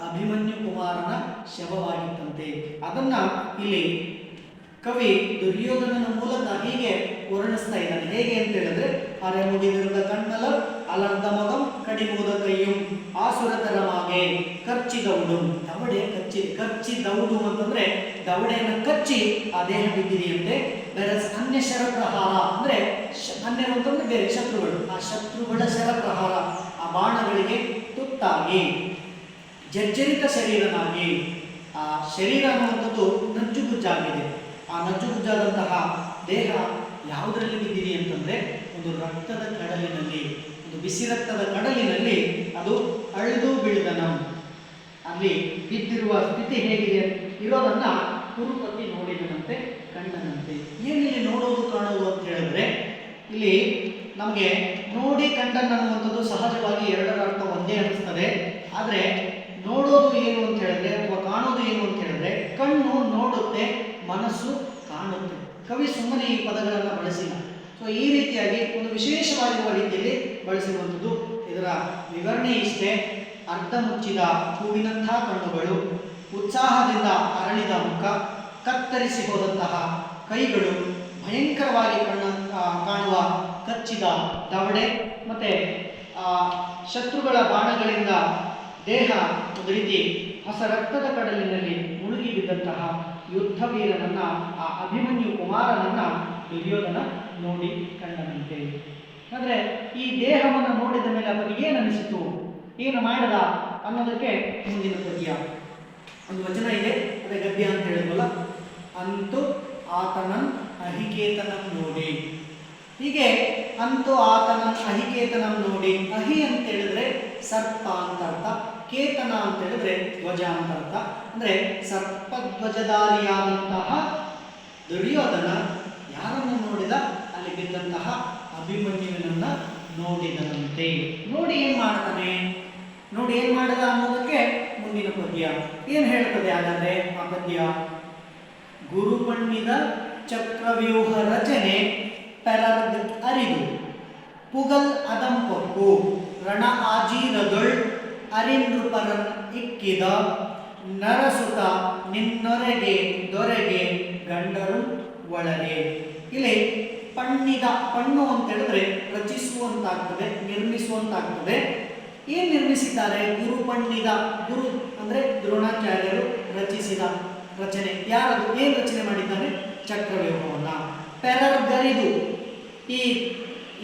ಅಭಿಮನ್ಯು ಕುಮಾರನ ಶವವಾಗಿತ್ತಂತೆ. ಅದನ್ನ ಇಲ್ಲಿ ಕವಿ ದುರ್ಯೋಧನನ ಮೂಲಕ ಹೀಗೆ ವರ್ಣಿಸ್ತಾ ಇದ್ದಾನೆ. ಹೇಗೆ ಅಂತ ಹೇಳಿದ್ರೆ ಅರೆ ಮುಗಿದಿರುದ ಕಣ್ಮಲರ್ ಅಲರ್ಧ ಮಗಂ ಕಡಿಮುದ ಕೈಯು ಆಸುರತರಮಾಗೆ ಖರ್ಚಿದವುಡು, ದವಡೆ ಖರ್ಚಿದವುಡು ಅಂತಂದ್ರೆ ದವಡೆಯನ್ನು ಕಚ್ಚಿ ಆ ದೇಹ ಬಿದ್ದಿದೆಯಂತೆ. ಬೇರೆ ಅನ್ಯ ಶರ ಪ್ರಹಾರ ಅಂದ್ರೆ ಅನ್ಯರು ಅಂತಂದ್ರೆ ಬೇರೆ ಶತ್ರುಗಳು, ಆ ಶತ್ರುಗಳ ಶರ ಪ್ರಹಾರ, ಆ ಬಾಣಗಳಿಗೆ ತುತ್ತಾಗಿ ಜರ್ಜರಿತ ಶರೀರನಾಗಿ, ಆ ಶರೀರ ಅನ್ನುವಂಥದ್ದು ನಜ್ಜುಗುಜ್ಜಾಗಿದೆ. ಆ ನಜ್ಜುಗುಜ್ಜಾದಂತಹ ದೇಹ ಯಾವುದರಲ್ಲಿ ಬಿದ್ದಿದೆ ಅಂತಂದ್ರೆ ಒಂದು ರಕ್ತದ ಕಡಲಿನಲ್ಲಿ, ಒಂದು ಬಿಸಿ ರಕ್ತದ ಕಡಲಿನಲ್ಲಿ ಅದು ಅಳ್ದು ಬೀಳ್ದನ. ಅಲ್ಲಿ ಬಿದ್ದಿರುವ ಸ್ಥಿತಿ ಹೇಗಿದೆ ಇರೋದನ್ನ ಕುರುಪತಿ ನೋಡಿದನಂತೆ, ಕಂಡನಂತೆ. ಏನಿಲ್ಲಿ ನೋಡೋದು ಕಾಣೋದು ಅಂತ ಹೇಳಿದ್ರೆ ಇಲ್ಲಿ ನಮಗೆ ನೋಡಿ ಕಂಡನ್ ಅನ್ನುವಂಥದ್ದು ಸಹಜವಾಗಿ ಎರಡರ ಅರ್ಥ ಒಂದೇ ಅನಿಸ್ತದೆ. ಆದರೆ ನೋಡೋದು ಏನು ಅಂತ ಹೇಳಿದ್ರೆ ಅಥವಾ ಕಾಣೋದು ಏನು ಅಂತ ಹೇಳಿದ್ರೆ ಕಣ್ಣು ನೋಡುತ್ತೆ, ಮನಸ್ಸು ಕಾಣುತ್ತೆ. ಕವಿ ಸುಮ್ಮನೆ ಈ ಪದಗಳನ್ನು ಬಳಸಿಲ್ಲ. ಸೊ ಈ ರೀತಿಯಾಗಿ ಒಂದು ವಿಶೇಷವಾಗಿರುವ ರೀತಿಯಲ್ಲಿ ಬಳಸಿರುವಂಥದ್ದು. ಇದರ ವಿವರಣೆ ಇಷ್ಟೇ. ಅರ್ಧ ಮುಚ್ಚಿದ ಹೂವಿನಂಥ ಕಣ್ಣುಗಳು, ಉತ್ಸಾಹದಿಂದ ಅರಳಿದ ಮುಖ, ಕತ್ತರಿಸಿ ಹೋದಂತಹ ಕೈಗಳು, ಭಯಂಕರವಾಗಿ ಕಾಣುವ ಕಚ್ಚಿದ ದವಡೆ, ಮತ್ತೆ ಶತ್ರುಗಳ ಬಾಣಗಳಿಂದ ದೇಹ ಒಂದು ರೀತಿ ಹೊಸ ರಕ್ತದ ಕಡಲಿನಲ್ಲಿ ಮುಳುಗಿ ಬಿದ್ದಂತಹ ಯುದ್ಧ ವೀರನನ್ನ, ಆ ಅಭಿಮನ್ಯು ಕುಮಾರನನ್ನ ದುರ್ಯೋಧನ ನೋಡಿ ಕಂಡನಂತೆ. ಅಂದರೆ ಈ ದೇಹವನ್ನು ನೋಡಿದ ಮೇಲೆ ಅವನಿಗೆ ಏನು ಅನಿಸಿತು, ಏನು ಮಾಡದ ಅನ್ನೋದಕ್ಕೆ ಮುಂದಿನ ಪದ್ಯ ಒಂದು ವಚನ ಇದೆ, ಅದೇ ಗದ್ಯ ಅಂತ ಹೇಳಿದ್ವಲ್ಲ. ಅಂತೂ ಆತನನ್ ಅಹಿಕೇತನಂ ನೋಡಿ. ಹೀಗೆ ಅಂತೂ ಆತನನ್ ಅಹಿಕೇತನಂ ನೋಡಿ. ಅಹಿ ಅಂತ ಹೇಳಿದ್ರೆ ಸರ್ಪ ಅಂತ ಅರ್ಥ, ಕೇತನ ಅಂತ ಹೇಳಿದ್ರೆ ಧ್ವಜ ಅಂತ ಅರ್ಥ. ಅಂದ್ರೆ ಸರ್ಪಧ್ವಜಧಾರಿಯಾದಂತಹ ದುರ್ಯೋಧನ ಯಾರನ್ನು ನೋಡಿದ? ಅಲ್ಲಿ ಬಿದ್ದಂತಹ ಅಭಿಮನ್ಯುವಿನನ್ನ ನೋಡಿದನಂತೆ. ನೋಡಿ ಏನ್ ಮಾಡ್ತಾನೆ? ನೋಡಿ ಏನ್ ಮಾಡಿದ ಅನ್ನೋದಕ್ಕೆ ಮುಂದಿನ ಪದ್ಯ ಏನ್ ಹೇಳ್ತದೆ ಹಾಗಾದ್ರೆ ಆ ಪದ್ಯ? ಗುರುಪಣ್ಣಿದ ಚಕ್ರವ್ಯೂಹ ರಚನೆ ಪೆರಗ್ ಅರಿದು ಪುಗಲ್ ಅದಂಪಕ್ಕು ರಣ ಆಜೀರದೊಳ್ ಅರಿನೃಪರನ್ ಇಕ್ಕಿದ ನರಸುತ ನಿನ್ನೊರೆಗೆ ದೊರೆಗೆ ಗಂಡರು ಒಳಗೆ. ಇಲ್ಲಿ ಪಣ್ಣಿದ, ಪಣ್ಣು ಅಂತ ಹೇಳಿದ್ರೆ ರಚಿಸುವಂತಾಗ್ತದೆ, ನಿರ್ಮಿಸುವಂತಾಗ್ತದೆ. ಏನ್ ನಿರ್ಮಿಸಿದ್ದಾರೆ? ಗುರುಪಣ್ಣಿದ, ಗುರು ಅಂದ್ರೆ ದ್ರೋಣಾಚಾರ್ಯರು ರಚಿಸಿದ ರಚನೆ. ಯಾರದು? ಏನ್ ರಚನೆ ಮಾಡಿದ್ದಾರೆ? ಚಕ್ರವ್ಯೂಹವನ್ನ. ಪೆರರ್ಗರಿದು,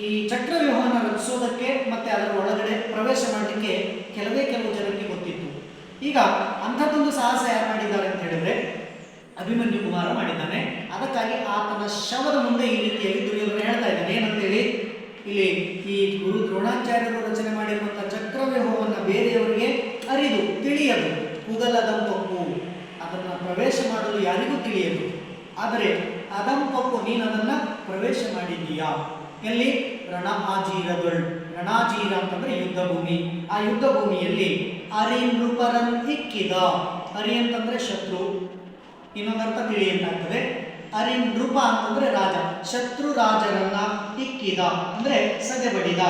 ಈ ಚಕ್ರವ್ಯೂಹವನ್ನು ರಚಿಸೋದಕ್ಕೆ ಮತ್ತೆ ಅದರ ಒಳಗಡೆ ಪ್ರವೇಶ ಮಾಡಲಿಕ್ಕೆ ಕೆಲವು ಜನಕ್ಕೆ ಗೊತ್ತಿತ್ತು. ಈಗ ಅಂಥದ್ದೊಂದು ಸಾಹಸ ಯಾರು ಮಾಡಿದ್ದಾರೆ ಅಂತ ಹೇಳಿದ್ರೆ ಅಭಿಮನ್ಯು ಕುಮಾರ ಮಾಡಿದ್ದಾನೆ. ಅದಕ್ಕಾಗಿ ಆತನ ಶವದ ಮುಂದೆ ಈ ರೀತಿಯಾಗಿ ದುರ್ಯೋಧನ ಹೇಳ್ತಾ ಇದ್ದಾನೆ. ಏನಂತೇಳಿ? ಇಲ್ಲಿ ಈ ಗುರು ದ್ರೋಣಾಚಾರ್ಯರು ರಚನೆ ಮಾಡಿರುವಂತಹ ಚಕ್ರವ್ಯೂಹವನ್ನು ಬೇರೆಯವರಿಗೆ ಅರಿದು ತಿಳಿಯದು. ಪುಗಲದಂಪಕ್ಕು, ಅದನ್ನು ಪ್ರವೇಶ ಮಾಡಲು ಯಾರಿಗೂ ತಿಳಿಯದು. ಆದರೆ ಅದಂಪಕ್ಕು, ನೀನು ಅದನ್ನ ಪ್ರವೇಶ ಮಾಡಿದೀಯಾ. ಎಲ್ಲಿ? ರಣ ಆಜೀರದೊಳ್. ರಣಾಜೀರ ಅಂತಂದ್ರೆ ಯುದ್ಧ ಭೂಮಿ. ಆ ಯುದ್ಧ ಭೂಮಿಯಲ್ಲಿ ಅರಿ ನೃಪರನ್ ಇಕ್ಕಿದ. ಅರಿ ಅಂತಂದ್ರೆ ಶತ್ರು, ಇನ್ನೊಂದರ್ಥ ತಿಳಿ ಅಂತಾಗ್ತದೆ. ಅರಿ ನೃಪ ಅಂತಂದ್ರೆ ರಾಜ. ಶತ್ರು ರಾಜರನ್ನ ಇಕ್ಕಿದ ಅಂದ್ರೆ ಸದೆ ಬಡಿದ,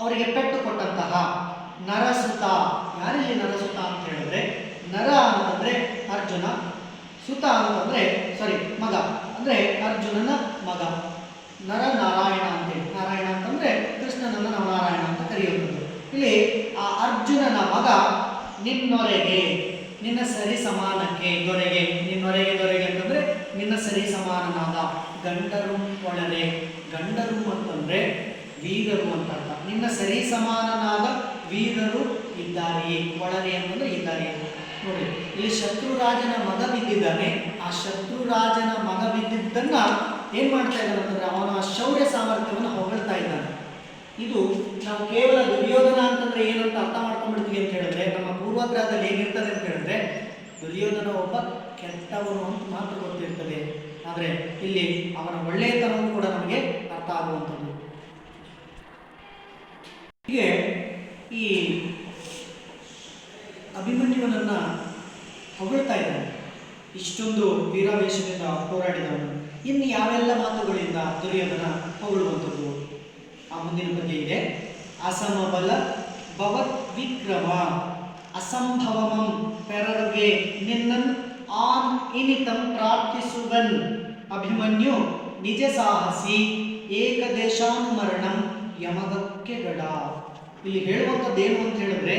ಅವರಿಗೆ ಪೆಟ್ಟು ಕೊಟ್ಟಂತಹ. ನರಸುತ, ಯಾರಲ್ಲಿ ನರಸುತ ಅಂತ ಹೇಳಿದ್ರೆ ನರ ಅಂತಂದ್ರೆ ಅರ್ಜುನ, ಸುತ ಅಂತಂದ್ರೆ ಮಗ ಅಂದ್ರೆ ಅರ್ಜುನನ ಮಗ. ನರ ನಾರಾಯಣ ಅಂತೇಳಿ, ನಾರಾಯಣ ಅಂತಂದ್ರೆ ಕೃಷ್ಣನನ್ನ ನಾವು ನಾರಾಯಣ ಅಂತ ಕರೆಯುವಂಥದ್ದು. ಇಲ್ಲಿ ಆ ಅರ್ಜುನನ ಮಗ ನಿನ್ನೊರೆಗೆ, ನಿನ್ನ ಸರಿ ಸಮಾನಕ್ಕೆ, ದೊರೆಗೆ, ನಿನ್ನೊರೆಗೆ ದೊರೆಗೆ ಅಂತಂದ್ರೆ ನಿನ್ನ ಸರಿ ಸಮಾನನಾದ. ಗಂಡರು ಒಳರೆ, ಗಂಡರು ಅಂತಂದ್ರೆ ವೀರರು ಅಂತ ಅರ್ಥ. ನಿನ್ನ ಸರಿ ಸಮಾನನಾದ ವೀರರು ಇದ್ದಾರೆಯೇ. ಒಳರೆ ಅಂತಂದ್ರೆ ಇದ್ದಾರೆಯೇ. ನೋಡಿ, ಇಲ್ಲಿ ಶತ್ರುರಾಜನ ಮಗ ಬಿದ್ದಿದ್ದಾನೆ. ಆ ಶತ್ರುರಾಜನ ಮಗ ಬಿದ್ದಿದ್ದನ್ನ ಏನ್ ಮಾಡ್ತಾ ಇದ್ದಾನೆ ಅಂತಂದ್ರೆ ಅವನ ಶೌರ್ಯ ಸಾಮರ್ಥ್ಯವನ್ನು ಹೊಗಳ್ತಾ ಇದ್ದಾನೆ. ಇದು ನಾವು ಕೇವಲ ದುರ್ಯೋಧನ ಅಂತಂದ್ರೆ ಏನಂತ ಅರ್ಥ ಮಾಡ್ಕೊಂಡ್ಬಿಡ್ತೀವಿ ಅಂತ ಹೇಳಿದ್ರೆ, ನಮ್ಮ ಪೂರ್ವಗ್ರಹದಲ್ಲಿ ಹೇಗಿರ್ತದೆ ಅಂತ ಹೇಳಿದ್ರೆ ದುರ್ಯೋಧನ ಒಬ್ಬ ಕೆಟ್ಟವನು ಅಂತ ಮಾತ್ರ ಗೊತ್ತಿರ್ತದೆ. ಆದರೆ ಇಲ್ಲಿ ಅವನ ಒಳ್ಳೆಯತನವೂ ಕೂಡ ನಮಗೆ ಅರ್ಥ ಆಗುವಂಥದ್ದು. ಹೀಗೆ ಈ ಅಭಿಮನ್ಯುವನನ್ನ ಹೊಗಳ್ತಾ ಇದ್ದಾನೆ. ಇಷ್ಟೊಂದು ವೀರಾವೇಶದಿಂದ ಹೋರಾಡಿದವನು ಇನ್ನು ಯಾವೆಲ್ಲ ಮಾತುಗಳಿಂದ ದುರ್ಯೋಧನ ಹೊಗಳುವಂಥದ್ದು? ಆ ಮುಂದಿನ ಪದ್ಯ ಇದೆ. ಅಸಮಬಲ ಭವತ್ ವಿಕ್ರಮ ಅಸಂಭವಮಂ ಪೆರರ್ಗೆ ನಿನ್ನನ್ ಆನ್ ಇನಿತಂ ಪ್ರಾರ್ಥಿಸುವನ್ ಅಭಿಮನ್ಯು ನಿಜ ಸಾಹಸಿ ಏಕದೇಶಾನುಮರಣಂ ಯಮಗಕ್ಕೆ ಗಡ. ಇಲ್ಲಿ ಹೇಳುವಂಥದ್ದು ಏನು ಅಂತ ಹೇಳಿದ್ರೆ,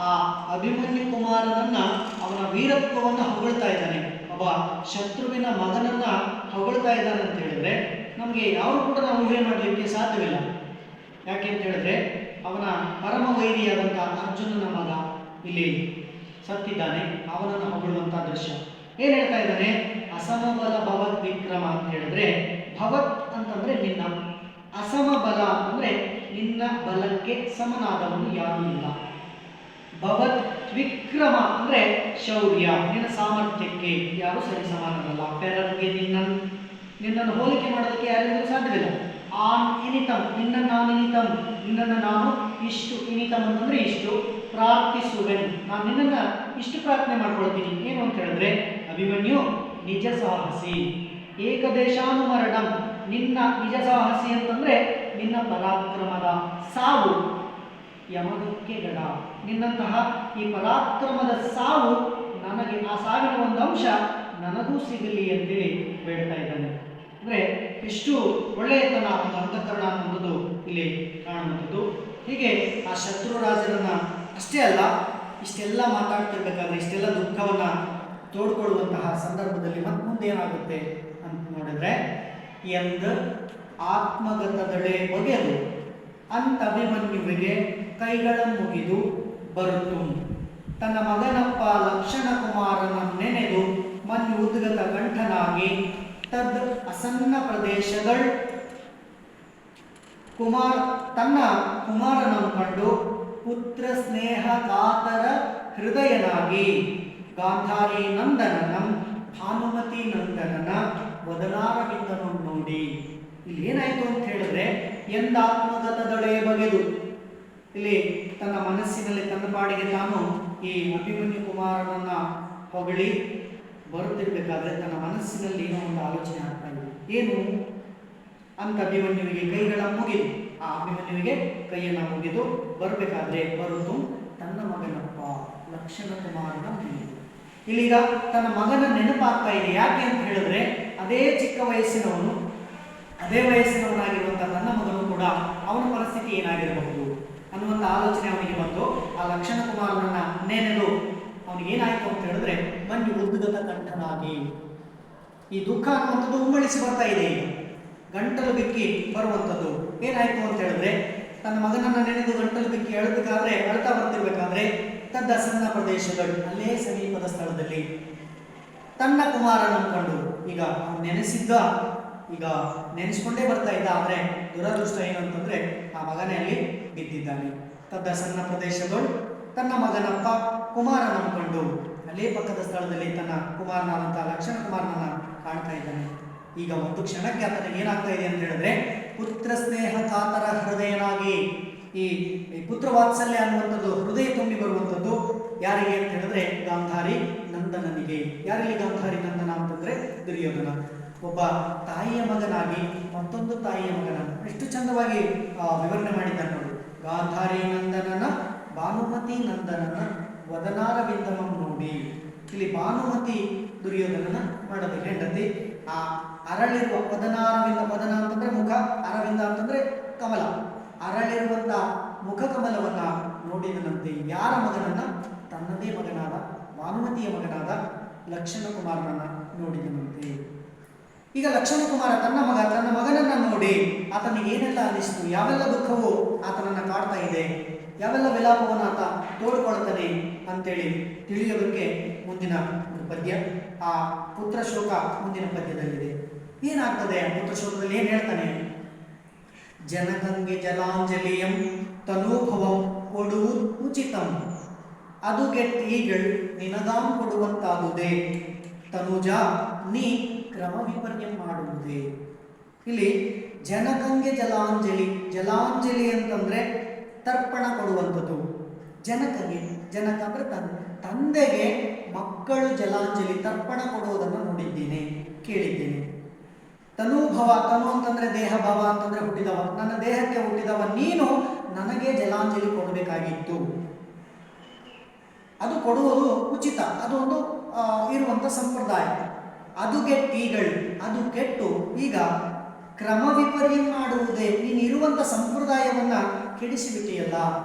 ಆ ಅಭಿಮನ್ಯು ಕುಮಾರನನ್ನ ಅವನ ವೀರತ್ವವನ್ನು ಹೊಗಳ್ತಾ ಇದ್ದಾನೆ. ಒಬ್ಬ ಶತ್ರುವಿನ ಮಗನನ್ನ ಹೊಗಳ್ತಾ ಇದ್ದಾನೆ ಅಂತ ಹೇಳಿದ್ರೆ ನಮಗೆ ಯಾರು ಕೂಡ ನಾವು ಊಹೆ ಮಾಡಲಿಕ್ಕೆ ಸಾಧ್ಯವಿಲ್ಲ. ಯಾಕೆ ಅಂತ ಹೇಳಿದ್ರೆ ಅವನ ಪರಮ ವೈರಿಯಾದಂತಹ ಅರ್ಜುನನ ಮಗ ಇಲ್ಲಿ ಸತ್ತಿದ್ದಾನೆ. ಅವನನ್ನು ಹೊಗಳುವಂತಹ ದೃಶ್ಯ. ಏನ್ ಹೇಳ್ತಾ ಇದ್ದಾನೆ? ಅಸಮಬಲ ಭವತ್ ವಿಕ್ರಮ ಅಂತ ಹೇಳಿದ್ರೆ, ಭವತ್ ಅಂತಂದ್ರೆ ನಿನ್ನ, ಅಸಮಬಲ ಅಂತಂದ್ರೆ ನಿನ್ನ ಬಲಕ್ಕೆ ಸಮನಾದವನು ಯಾರೂ ಇಲ್ಲ. ಭವತ್ ವಿಕ್ರಮ ಅಂದ್ರೆ ಶೌರ್ಯ, ನಿನ್ನ ಸಾಮರ್ಥ್ಯಕ್ಕೆ ಯಾರು ಸರಿ ಸಮಾನರಲ್ಲ. ಪೆರರ್ಗೆ ನಿನ್ನನ್ನು ಹೋಲಿಕೆ ಮಾಡೋದಕ್ಕೆ ಯಾರಿಂದಲೂ ಸಾಧ್ಯವಿಲ್ಲ. ಆನ್ ಇನಿತಂ, ನಿನ್ನನ್ನು ನಾನು ಇಷ್ಟು, ಇನಿತಂ ಅಂತಂದ್ರೆ ಇಷ್ಟು, ಪ್ರಾರ್ಥಿಸುವೆನ್, ನಾನು ನಿನ್ನನ್ನು ಇಷ್ಟು ಪ್ರಾರ್ಥನೆ ಮಾಡ್ಕೊಳ್ತೀನಿ. ಏನು ಅಂತ ಹೇಳಿದ್ರೆ ಅಭಿಮನ್ಯು ನಿಜ ಸಾಹಸಿ ಏಕದೇಶಾನುಮರಣಂ, ನಿನ್ನ ನಿಜ ಸಾಹಸಿ ಅಂತಂದ್ರೆ ನಿನ್ನ ಪರಾಕ್ರಮದ ಸಾವು ಯಮಗಕ್ಕೆ ಗಡ. ನಿನ್ನಂತಹ ಈ ಪರಾಕ್ರಮದ ಸಾವು ನನಗೆ, ಆ ಸಾವಿನ ಒಂದು ಅಂಶ ನನಗೂ ಸಿಗಲಿ ಅಂತೇಳಿ ಬೇಡ್ತಾ ಇದ್ದಾನೆ. ಅಂದರೆ ಎಷ್ಟು ಒಳ್ಳೆಯತನ, ಒಂದು ಅಂತಃಕರಣ ಅನ್ನೋದು ಇಲ್ಲಿ ಕಾಣುವಂಥದ್ದು. ಹೀಗೆ ಆ ಶತ್ರುರಾಜರನ್ನ ಅಷ್ಟೇ ಅಲ್ಲ, ಇಷ್ಟೆಲ್ಲ ಮಾತಾಡ್ತಿರ್ಬೇಕಾದ್ರೆ, ಇಷ್ಟೆಲ್ಲ ದುಃಖವನ್ನ ತೋಡ್ಕೊಳ್ಳುವಂತಹ ಸಂದರ್ಭದಲ್ಲಿ ಮತ್ತೆ ಮುಂದೇನಾಗುತ್ತೆ ಅಂತ ನೋಡಿದ್ರೆ, ಎಂದ ಆತ್ಮಗತದಳೆ ಬಗೆದು ಅಂತ ಅಭಿಮನ್ಯುವಿಗೆ ಕೈಗಳ ಮುಗಿದು ಬರುತ್ತು. ತನ್ನ ಮಗನಪ್ಪ ಲಕ್ಷಣ ಕುಮಾರನ ನೆನೆದು ಮನ್ಯು ಉದ್ಗತ ಕಂಠನಾಗಿ ತದ್ ಅಸನ್ನ ಪ್ರದೇಶಗಳು ತನ್ನ ಕುಮಾರನನ್ನು ಕಂಡು ಪುತ್ರ ಸ್ನೇಹ ಕಾತರ ಹೃದಯನಾಗಿ ಗಾಂಧಾರಿ ನಂದನನಂ ಭಾನುಮತಿ ನಂದನನ ವದನಾರವಿಂದನು ನೋಡಿ. ಇಲ್ಲಿ ಏನಾಯ್ತು ಅಂತ ಹೇಳಿದ್ರೆ, ಎಂದಾತ್ಮಗತದೊಳೆ ಬಗೆದು, ಇಲ್ಲಿ ತನ್ನ ಮನಸ್ಸಿನಲ್ಲಿ ತನ್ನ ಪಾಡಿಗೆ ತಾನು ಈ ಅಭಿಮನ್ಯು ಕುಮಾರನನ್ನ ಹೊಗಳಿ ಬರುತ್ತಿರ್ಬೇಕಾದ್ರೆ ತನ್ನ ಮನಸ್ಸಿನಲ್ಲಿ ಏನೋ ಒಂದು ಆಲೋಚನೆ ಆಗ್ತಾ ಇದೆ. ಏನು ಅಂತ ಅಭಿಮನ್ಯುವಿಗೆ ಕೈಗಳ ಮುಗಿದು, ಆ ಅಭಿಮನ್ಯುವಿಗೆ ಕೈಯನ್ನು ಮುಗಿದು ಬರಬೇಕಾದ್ರೆ ಬರುವುದು ತನ್ನ ಮಗನಪ್ಪ ಲಕ್ಷಣ ಕುಮಾರನ ಮನೆಯದು. ಇಲ್ಲೀಗ ತನ್ನ ಮಗನ ನೆನಪಾಗ್ತಾ ಇದೆ. ಯಾಕೆ ಅಂತ ಹೇಳಿದ್ರೆ, ಅದೇ ಚಿಕ್ಕ ವಯಸ್ಸಿನವನು, ಅದೇ ವಯಸ್ಸಿನವನಾಗಿರುವಂಥ ತನ್ನ ಮಗನು ಕೂಡ ಅವನ ಪರಿಸ್ಥಿತಿ ಏನಾಗಿರಬಹುದು ಅನ್ನುವಂಥ ಆಲೋಚನೆ ಅವನಿಗೆ ಬಂದು ಆ ಲಕ್ಷಣ ಕುಮಾರನನ್ನ ನೆನೆದು ಅವನಿಗೆ ಏನಾಯ್ತು ಅಂತ ಹೇಳಿದ್ರೆ, ಮಂಜು ಉದ್ಗತ ಕಂಠನಾಗಿ ಈ ದುಃಖ ಅನ್ನುವಂಥದ್ದು ಉಮ್ಮಳಿಸಿ ಬರ್ತಾ ಇದೆ. ಈಗ ಗಂಟಲು ಬಿಕ್ಕಿ ಬರುವಂಥದ್ದು ಏನಾಯ್ತು ಅಂತ ಹೇಳಿದ್ರೆ, ತನ್ನ ಮಗನನ್ನ ನೆನೆದು ಗಂಟಲು ಬಿಕ್ಕಿ ಅಳ್ತಾ ಬರ್ತಿರ್ಬೇಕಾದ್ರೆ ತದ್ದ ಸಣ್ಣ ಪ್ರದೇಶಗಳು ಅಲ್ಲೇ ಸಮೀಪದ ಸ್ಥಳದಲ್ಲಿ ತನ್ನ ಕುಮಾರನನ್ನು ಕಂಡು, ಈಗ ನೆನೆಸಿದ್ದ, ಈಗ ನೆನೆಸ್ಕೊಂಡೇ ಬರ್ತಾ ಇದ್ದ. ಆದರೆ ದುರದೃಷ್ಟ ಏನು ಅಂತಂದ್ರೆ, ಆ ಮಗನೇ ಅಲ್ಲಿ ಬಿದ್ದಿದ್ದಾನೆ. ತದ್ದ ಸಣ್ಣ ಪ್ರದೇಶಗಳು ತನ್ನ ಮಗನಪ್ಪ ಕುಮಾರನನ್ನು ಕಂಡು ಅಲ್ಲೇ ಪಕ್ಕದ ಸ್ಥಳದಲ್ಲಿ ತನ್ನ ಕುಮಾರನಾದಂತಹ ಲಕ್ಷಣ ಕುಮಾರನನ್ನ ಕಾಣ್ತಾ ಇದ್ದಾನೆ. ಈಗ ಒಂದು ಕ್ಷಣಕ್ಕೆ ಆತನಿಗೆ ಏನಾಗ್ತಾ ಇದೆ ಅಂತ ಹೇಳಿದ್ರೆ, ಪುತ್ರ ಸ್ನೇಹ ಕಾತರ ಹೃದಯನಾಗಿ, ಈ ಪುತ್ರ ವಾತ್ಸಲ್ಯ ಅನ್ನುವಂಥದ್ದು ಹೃದಯ ತುಂಬಿ ಬರುವಂಥದ್ದು ಯಾರಿಗೆ ಅಂತ ಹೇಳಿದ್ರೆ, ಗಾಂಧಾರಿ ನಂದನನಿಗೆ. ಯಾರಲ್ಲಿ ಗಾಂಧಾರಿ ನಂದನ ಅಂತಂದ್ರೆ ದುರ್ಯೋಧನ. ಒಬ್ಬ ತಾಯಿಯ ಮಗನಾಗಿ ಮತ್ತೊಂದು ತಾಯಿಯ ಮಗನ ಎಷ್ಟು ಚಂದವಾಗಿ ವಿವರಣೆ ಮಾಡಿದ್ದಾನೆ ನೋಡಿ. ಗಾಂಧಾರಿ ನಂದನನ ಭಾನುಮತಿ ನಂದನನ ವದನಾರವಿಂದಮಂ ನೋಡಿ. ಇಲ್ಲಿ ಭಾನುಮತಿ ದುರ್ಯೋಧನನ ಮಾಡದ ಹೆಂಡತಿ. ಆ ಅರಳಿರುವ ವದನಾರವಿಂದ, ವದನ ಅಂತಂದ್ರೆ ಮುಖ, ಅರವಿಂದ ಅಂತಂದ್ರೆ ಕಮಲ, ಅರಳಿರುವಂತ ಮುಖ ಕಮಲವನ್ನ ನೋಡಿದನಂತೆ. ಯಾರ ಮಗನನ್ನ? ತನ್ನದೇ ಮಗನಾದ ಭಾನುಮತಿಯ ಮಗನಾದ ಲಕ್ಷಣ ಕುಮಾರನನ್ನ ನೋಡಿದನಂತೆ. ಈಗ ಲಕ್ಷಣ ಕುಮಾರ ತನ್ನ ಮಗನನ್ನ ನೋಡಿ ಆತನಿಗೆ ಏನೆಲ್ಲ ಅನಿಸ್ತು, ಯಾವೆಲ್ಲ ದುಃಖವು ಆತನನ್ನ ಕಾಡ್ತಾ ಇದೆ, ಯಾವೆಲ್ಲ ವಿಲಾಪವನ್ನು ಆತ ತೋಡ್ಕೊಳ್ತಾನೆ ಅಂತೇಳಿ ತಿಳಿಯೋದಕ್ಕೆ ಮುಂದಿನ ಪದ್ಯ, ಆ ಪುತ್ರ ಶೋಕ ಮುಂದಿನ ಪದ್ಯದಲ್ಲಿದೆ. ಏನಾಗ್ತದೆ ಆ ಪುತ್ರ ಶೋಕದಲ್ಲಿ? ಏನ್ ಹೇಳ್ತಾನೆ? ಜನಗಂಗೆ ಜಲಾಂಜಲಿಯಂ ತನೂಭವಂ ಕೊಡುವುದು ಉಚಿತಂ, ಅದು ಗೆಟ್ಟೀಗಳ್ ನಿನಗಾಂ ಕೊಡುವಂತಾದುದೇ, ತನುಜ ನೀ ಕ್ರಮ ವಿಪರ್ಯಂ ಮಾಡುವುದೇ. ಇಲ್ಲಿ ಜನಗಂಗೆ ಜಲಾಂಜಲಿ, ಜಲಾಂಜಲಿ ಅಂತಂದ್ರೆ ತರ್ಪಣ ಕೊಡುವಂಥದ್ದು. ಜನಕಗೆ, ಜನಕ ಅಂದ್ರೆ ತಂದೆಗೆ ಮಕ್ಕಳು ಜಲಾಂಜಲಿ ತರ್ಪಣ ಕೊಡುವುದನ್ನು ನೋಡಿದ್ದೇನೆ, ಕೇಳಿದ್ದೇನೆ. ತನುಭವ, ತನು ಅಂತಂದ್ರೆ ದೇಹ, ಭವ ಅಂತಂದ್ರೆ ಹುಟ್ಟಿದವ, ನನ್ನ ದೇಹಕ್ಕೆ ಹುಟ್ಟಿದವ ನೀನು ನನಗೆ ಜಲಾಂಜಲಿ ಕೊಡಬೇಕಾಗಿತ್ತು. ಅದು ಕೊಡುವುದು ಉಚಿತ, ಅದು ಒಂದು ಇರುವಂತ ಸಂಪ್ರದಾಯ. ಅದು ಗೆಟ್ಟೀಗಳು, ಅದು ಕೆಟ್ಟು ಈಗ ಕ್ರಮ ವಿಪರ್ಯಂ ಮಾಡುವುದೇ, ನೀನು ಇರುವಂತ ಸಂಪ್ರದಾಯವನ್ನ ಕೆಡಿಸಿಬಿಟ್ಟಿಯಲ್ಲ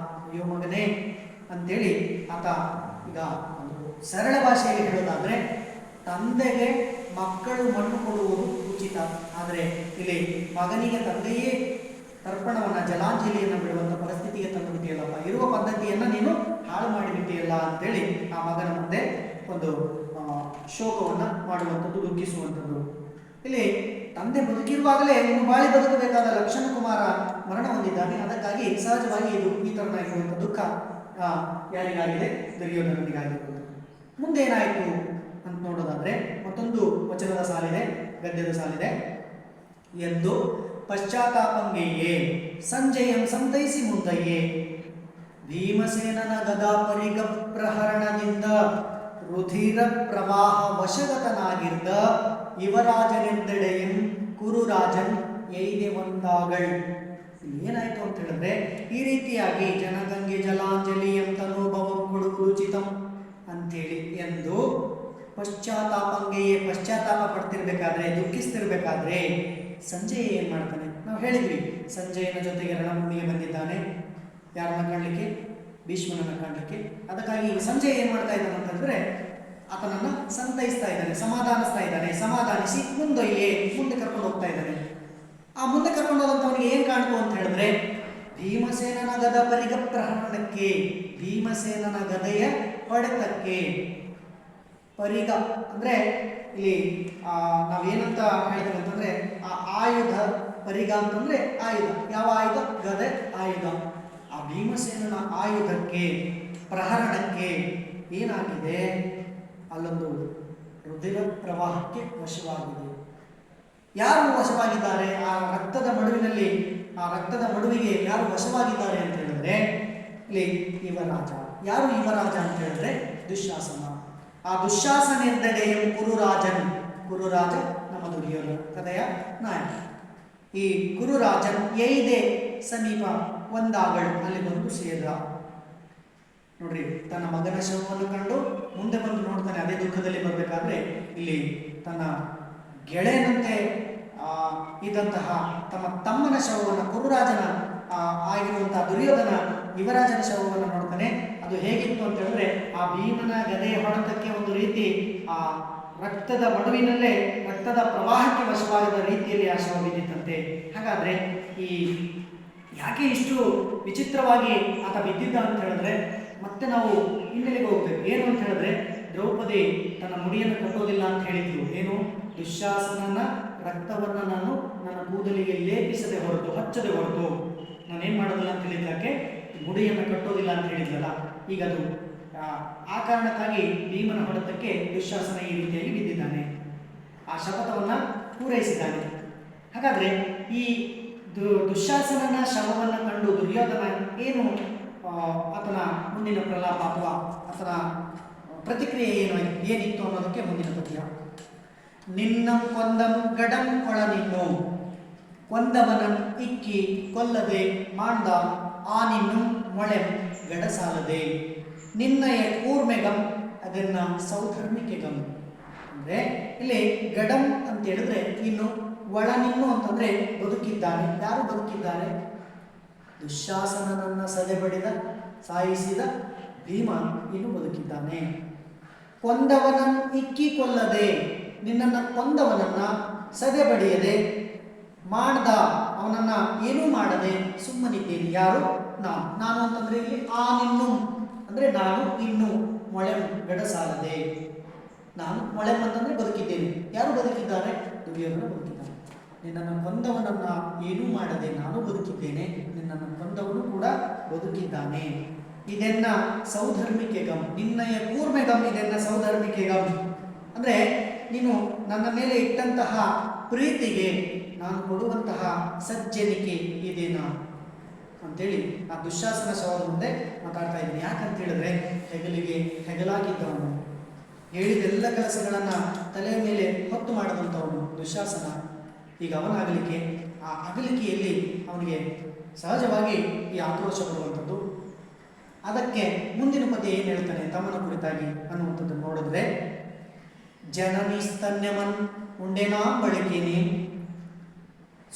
ಅಯ್ಯೋ ಮಗನೇ ಅಂತೇಳಿ ಆತ ಈಗ ಒಂದು ಸರಳ ಭಾಷೆಯಲ್ಲಿ ಹೇಳೋದಾದ್ರೆ, ತಂದೆಗೆ ಮಕ್ಕಳು ಮಣ್ಣು ಕೊಡುವುದು ಉಚಿತ, ಆದರೆ ಇಲ್ಲಿ ಮಗನಿಗೆ ತಂದೆಯೇ ತರ್ಪಣವನ್ನ ಜಲಾಂಜಲಿಯನ್ನು ಬಿಡುವಂತ ಪರಿಸ್ಥಿತಿಗೆ ತಂದು ಬಿಟ್ಟಿಯಲ್ಲಪ್ಪ, ಇರುವ ಪದ್ಧತಿಯನ್ನ ನೀನು ಹಾಳು ಮಾಡಿಬಿಟ್ಟಿಯಲ್ಲ ಅಂತೇಳಿ ಆ ಮಗನ ಮುಂದೆ ಒಂದು ಶೋಕವನ್ನ ಮಾಡುವಂಥದ್ದು, ದುಃಖಿಸುವಂಥದ್ದು. ಇಲ್ಲಿ ತಂದೆ ಬದುಕಿರುವಾಗಲೇ ಇನ್ನು ಬಾಳಿ ಬದುಕಬೇಕಾದ ಲಕ್ಷಣ ಕುಮಾರ ಮರಣ ಹೊಂದಿದ್ದಾನೆ. ಅದಕ್ಕಾಗಿ ಸಹಜವಾಗಿ ಇದು ಈ ತರನಾಗಿರುವಂಥ ದುಃಖ ಯಾರಿಗಾಗಿದೆ? ದುರ್ಯೋಧನನಿಗಾಗಿರುವುದು. ಮುಂದೆ ಏನಾಯಿತು ಅಂತ ನೋಡೋದಾದ್ರೆ ಮತ್ತೊಂದು ವಚನದ ಸಾಲಿದೆ, ಗದ್ಯದ ಸಾಲಿದೆ. ಎಂದು ಪಶ್ಚಾತ್ತಾಪಂಗೆಯೇ ಸಂಜಯಂ ಸಂತೈಸಿ ಮುಂದಯ್ಯೇ, ಭೀಮಸೇನನ ಗದಾ ಪರಿಗ ಪ್ರಹರಣದಿಂದ ರುಧಿರ ಪ್ರವಾಹ ವಶಗತನಾಗಿರ್ದ ಯುವರಾಜನೆಂದೆಡೆಯಂ ಕುರುರಾಜನ್ ಎಯ್ದೆ ಒಂದಾಗಳ್. ಏನಾಯ್ತು ಅಂತ ಹೇಳಿದ್ರೆ, ಈ ರೀತಿಯಾಗಿ ಜನಗಂಗೆ ಜಲಾಂಜಲಿಯಂ ತನೂಭವಂ ಕೊಡುವುದು ಉಚಿತಂ ಅಂತೇಳಿ ಎಂದು ಪಶ್ಚಾತ್ತಾಪಂಗೆಯೇ, ಪಶ್ಚಾತ್ತಾಪ ಪಡ್ತಿರ್ಬೇಕಾದ್ರೆ, ದುಃಖಿಸ್ತಿರ್ಬೇಕಾದ್ರೆ ಸಂಜಯ ಏನ್ ಮಾಡ್ತಾನೆ? ನಾವು ಹೇಳಿದ್ವಿ, ಸಂಜಯನ ಜೊತೆಗೆ ರಣಭೂಮಿಗೆ ಬಂದಿದ್ದಾನೆ. ಯಾರನ್ನ ಕಾಣಲಿಕ್ಕೆ? ಭೀಷ್ಮನನ್ನ ಕಾಣಲಿಕ್ಕೆ. ಅದಕ್ಕಾಗಿ ಸಂಜಯ ಏನ್ ಮಾಡ್ತಾ ಇದ್ದಾನೆ ಅಂತಂದ್ರೆ, ಆತನನ್ನ ಸಂತೈಸ್ತಾ ಇದ್ದಾನೆ, ಸಮಾಧಾನಿಸ್ತಾ ಇದ್ದಾನೆ. ಸಮಾಧಾನಿಸಿ ಮುಂದೊಯ್ಯೇ, ಮುಂದೆ ಕರ್ಕೊಂಡು ಹೋಗ್ತಾ ಇದ್ದಾನೆ. ಆ ಮುಂದೆ ಕರ್ಕೊಂಡು ಹೋದಂಥವನಿಗೆ ಏನ್ ಕಾಣ್ತು ಅಂತ ಹೇಳಿದ್ರೆ, ಭೀಮಸೇನನ ಗದ ಪರಿಗ ಪ್ರಹರಣಕ್ಕೆ, ಭೀಮಸೇನನ ಗದೆಯ ಹೊಡೆತಕ್ಕೆ. ಪರಿಗ ಅಂದ್ರೆ ಇಲ್ಲಿ ನಾವೇನಂತ ಹೇಳಿದ್ವಿ ಅಂತಂದ್ರೆ, ಆ ಆಯುಧ, ಪರಿಗ ಅಂತಂದ್ರೆ ಆಯುಧ. ಯಾವ ಆಯುಧ? ಗದೆ ಆಯುಧ. ಆ ಭೀಮಸೇನನ ಆಯುಧಕ್ಕೆ, ಪ್ರಹರಣಕ್ಕೆ ಏನಾಗಿದೆ? ಅಲ್ಲೊಂದು ರುಧಿರ ಪ್ರವಾಹಕ್ಕೆ ವಶವಾಗಿದೆ. ಯಾರು ವಶವಾಗಿದ್ದಾರೆ ಆ ರಕ್ತದ ಮಡುವಿನಲ್ಲಿ, ಆ ರಕ್ತದ ಮಡುವಿಗೆ ಯಾರು ವಶವಾಗಿದ್ದಾರೆ ಅಂತ ಹೇಳಿದ್ರೆ ಇಲ್ಲಿ ಯುವರಾಜ. ಯಾರು ಯುವರಾಜ ಅಂತ ಹೇಳಿದ್ರೆ ದುಶ್ಯಾಸನ. ಆ ದುಶ್ಯಾಸನ ಎಂದೆಡೆಯಂ ಕುರುರಾಜನ್. ಕುರುರಾಜ ನಮ್ಮ ದುರ್ಯೋಧನ ಕಥೆಯ ನಾಯಕ. ಈ ಕುರುರಾಜನ್ ಎಯ್ದೆ ಸಮೀಪ ಒಂದಾಗಳು ಅಲ್ಲಿ ಬಂದು ಸೇರಿದ. ನೋಡ್ರಿ, ತನ್ನ ಮಗನ ಶವವನ್ನು ಕಂಡು ಮುಂದೆ ಬಂದು ನೋಡ್ತಾನೆ. ಅದೇ ದುಃಖದಲ್ಲಿ ಬರಬೇಕಾದ್ರೆ ಇಲ್ಲಿ ತನ್ನ ಗೆಳೆಯನಂತೆ ಇದ್ದಂತಹ ತಮ್ಮನ ಶವವನ್ನು, ಕುರುರಾಜನ ಆಗಿರುವಂತಹ ದುರ್ಯೋಧನ ಯುವರಾಜನ ಶವವನ್ನು ನೋಡ್ತಾನೆ. ಅದು ಹೇಗಿತ್ತು ಅಂತ ಹೇಳಿದ್ರೆ ಆ ಭೀಮನ ಗದೆಯ ಹೊಡೆತಕ್ಕೆ ಒಂದು ರೀತಿ ಆ ರಕ್ತದ ಮಡುವಿನಲ್ಲೇ ರಕ್ತದ ಪ್ರವಾಹಕ್ಕೆ ವಶವಾಗದ ರೀತಿಯಲ್ಲಿ ಆ ಶವ ಬಿದ್ದಿತ್ತಂತೆ. ಹಾಗಾದ್ರೆ ಈ ಯಾಕೆ ಇಷ್ಟು ವಿಚಿತ್ರವಾಗಿ ಆತ ಬಿದ್ದಿದ್ದ ಅಂತ ಹೇಳಿದ್ರೆ ಮತ್ತೆ ನಾವು ಹಿನ್ನೆಲೆಗೆ ಹೋಗ್ಬೇಕು. ಏನು ಅಂತ ಹೇಳಿದ್ರೆ ದ್ರೌಪದಿ ತನ್ನ ಮುಡಿಯನ್ನು ಕಟ್ಟೋದಿಲ್ಲ ಅಂತ ಹೇಳಿದ್ಲು. ಏನು? ದುಶ್ಯಾಸನನ ರಕ್ತವನ್ನು ನಾನು ನನ್ನ ಕೂದಲಿಗೆ ಲೇಪಿಸದೆ ಹೊರತು, ಹಚ್ಚದೆ ಹೊರತು ನಾನೇನು ಮಾಡೋದಿಲ್ಲ ಅಂತ ಹೇಳಿದ್ದಕ್ಕೆ ಮುಡಿಯನ್ನು ಕಟ್ಟೋದಿಲ್ಲ ಅಂತ ಹೇಳಿದ್ಲಲ್ಲ. ಈಗ ಅದು ಆ ಕಾರಣಕ್ಕಾಗಿ ಭೀಮನ ಹೊಡೆತಕ್ಕೆ ದುಶ್ಯಾಸನ ಈ ರೀತಿಯಾಗಿ ಬಿದ್ದಿದ್ದಾನೆ. ಆ ಶಪಥವನ್ನು ಪೂರೈಸಿದ್ದಾನೆ. ಹಾಗಾದರೆ ಈ ದುಶ್ಯಾಸನನ ಶವವನ್ನು ಕಂಡು ದುರ್ಯೋಧನ ಏನು ಆತನ ಮುಂದಿನ ಪ್ರಲಾಪ ಅಥವಾ ಆತನ ಪ್ರತಿಕ್ರಿಯೆ ಏನಿತ್ತು ಅನ್ನೋದಕ್ಕೆ ಮುಂದಿನ ಪದ್ಯ. ನಿನ್ನಂ ಕೊಂದಂ ಗಡಂ ಕೊಳ ನಿನ್ನು, ಕೊಂದವನಂ ಇಕ್ಕಿ ಕೊಲ್ಲದೆ ಮಾಂಡ ಆ ನಿನ್ನು ಮೊಳೆಂ ಗಡಸಾಲದೆ, ನಿನ್ನಯ ಕೂರ್ಮೆಗಂ ಅದನ್ನ ಸೌಧರ್ಮಿಕೆಗಂ. ಅಂದರೆ ಇಲ್ಲಿ ಗಡಂ ಅಂತ ಹೇಳಿದ್ರೆ ಇನ್ನು, ಒಳ ನಿನ್ನು ಅಂತಂದ್ರೆ ಬದುಕಿದ್ದಾನೆ. ಯಾರು ಬದುಕಿದ್ದಾರೆ? ದುಶ್ಯಾಸನನನ್ನ ಸದೆಬಡಿದ ಸಾಯಿಸಿದ ಭೀಮ ಇನ್ನು ಬದುಕಿದ್ದಾನೆ. ಕೊಂದವನಂ ಇಕ್ಕಿ ಕೊಲ್ಲದೆ, ನಿನ್ನನ್ನು ಕೊಂದವನನ್ನ ಸದೆಬಡಿಯದೆ, ಮಾಡ್ದ ಅವನನ್ನ ಏನೂ ಮಾಡದೆ ಸುಮ್ಮನಿದ್ದೇನೆ. ಯಾರು? ನಾನು ಅಂತಂದ್ರೆ ಇಲ್ಲಿ ಆ ನಿನ್ನು ಅಂದ್ರೆ ನಾನು, ಇನ್ನು ಮೊಳೆಂ ಗಡಸಾಲದೆ, ನಾನು ಮೊಳೆಂ ಅಂತಂದ್ರೆ ಬದುಕಿದ್ದೇನೆ. ಯಾರು ಬದುಕಿದ್ದಾರೆ? ದುರ್ಯೋಧನ ಬದುಕಿದ್ದಾನೆ. ನಿನ್ನನ್ನು ಕೊಂದವನನ್ನ ಏನೂ ಮಾಡದೆ ನಾನು ಬದುಕಿದ್ದೇನೆ, ನಿನ್ನನ್ನು ಕೊಂದವನು ಕೂಡ ಬದುಕಿದ್ದಾನೆ. ಇದೆನ್ನ ಸೌಧರ್ಮಿಕೆಗಂ, ನಿನ್ನಯ ಕೂರ್ಮೆಗಂ ಇದೆನ್ನ ಸೌಧರ್ಮಿಕೆಗಂ. ಅಂದ್ರೆ ನೀನು ನನ್ನ ಮೇಲೆ ಇಟ್ಟಂತಹ ಪ್ರೀತಿಗೆ ನಾನು ಕೊಡುವಂತಹ ಸಜ್ಜನಿಕೆ ಇದೇನಾ ಅಂತೇಳಿ ಆ ದುಶ್ಯಾಸನ ಶವದ ಮುಂದೆ ಮಾತಾಡ್ತಾ ಇದ್ದೀನಿ. ಯಾಕಂತ ಹೇಳಿದ್ರೆ ಹೆಗಲಿಗೆ ಹೆಗಲಾಗಿದ್ದವನು, ಹೇಳಿದೆಲ್ಲ ಕೆಲಸಗಳನ್ನು ತಲೆಯ ಮೇಲೆ ಹೊತ್ತು ಮಾಡದಂಥವನು ದುಶ್ಯಾಸನ. ಈಗ ಅವನ ಅಗಲಿಕೆ, ಆ ಅಗಲಿಕೆಯಲ್ಲಿ ಅವನಿಗೆ ಸಹಜವಾಗಿ ಈ ಆಕ್ರೋಶ ಬರುವಂಥದ್ದು. ಅದಕ್ಕೆ ಮುಂದಿನ ಪದ್ಯ ಏನು ಹೇಳ್ತಾನೆ ತಮ್ಮನ ಕುರಿತಾಗಿ ಅನ್ನುವಂಥದ್ದು ನೋಡಿದ್ರೆ, ಜನನಿ ಸ್ತನ್ಯಮನ್ ಉಂಡೆನಾ ಬಳಿಕೇನಿ,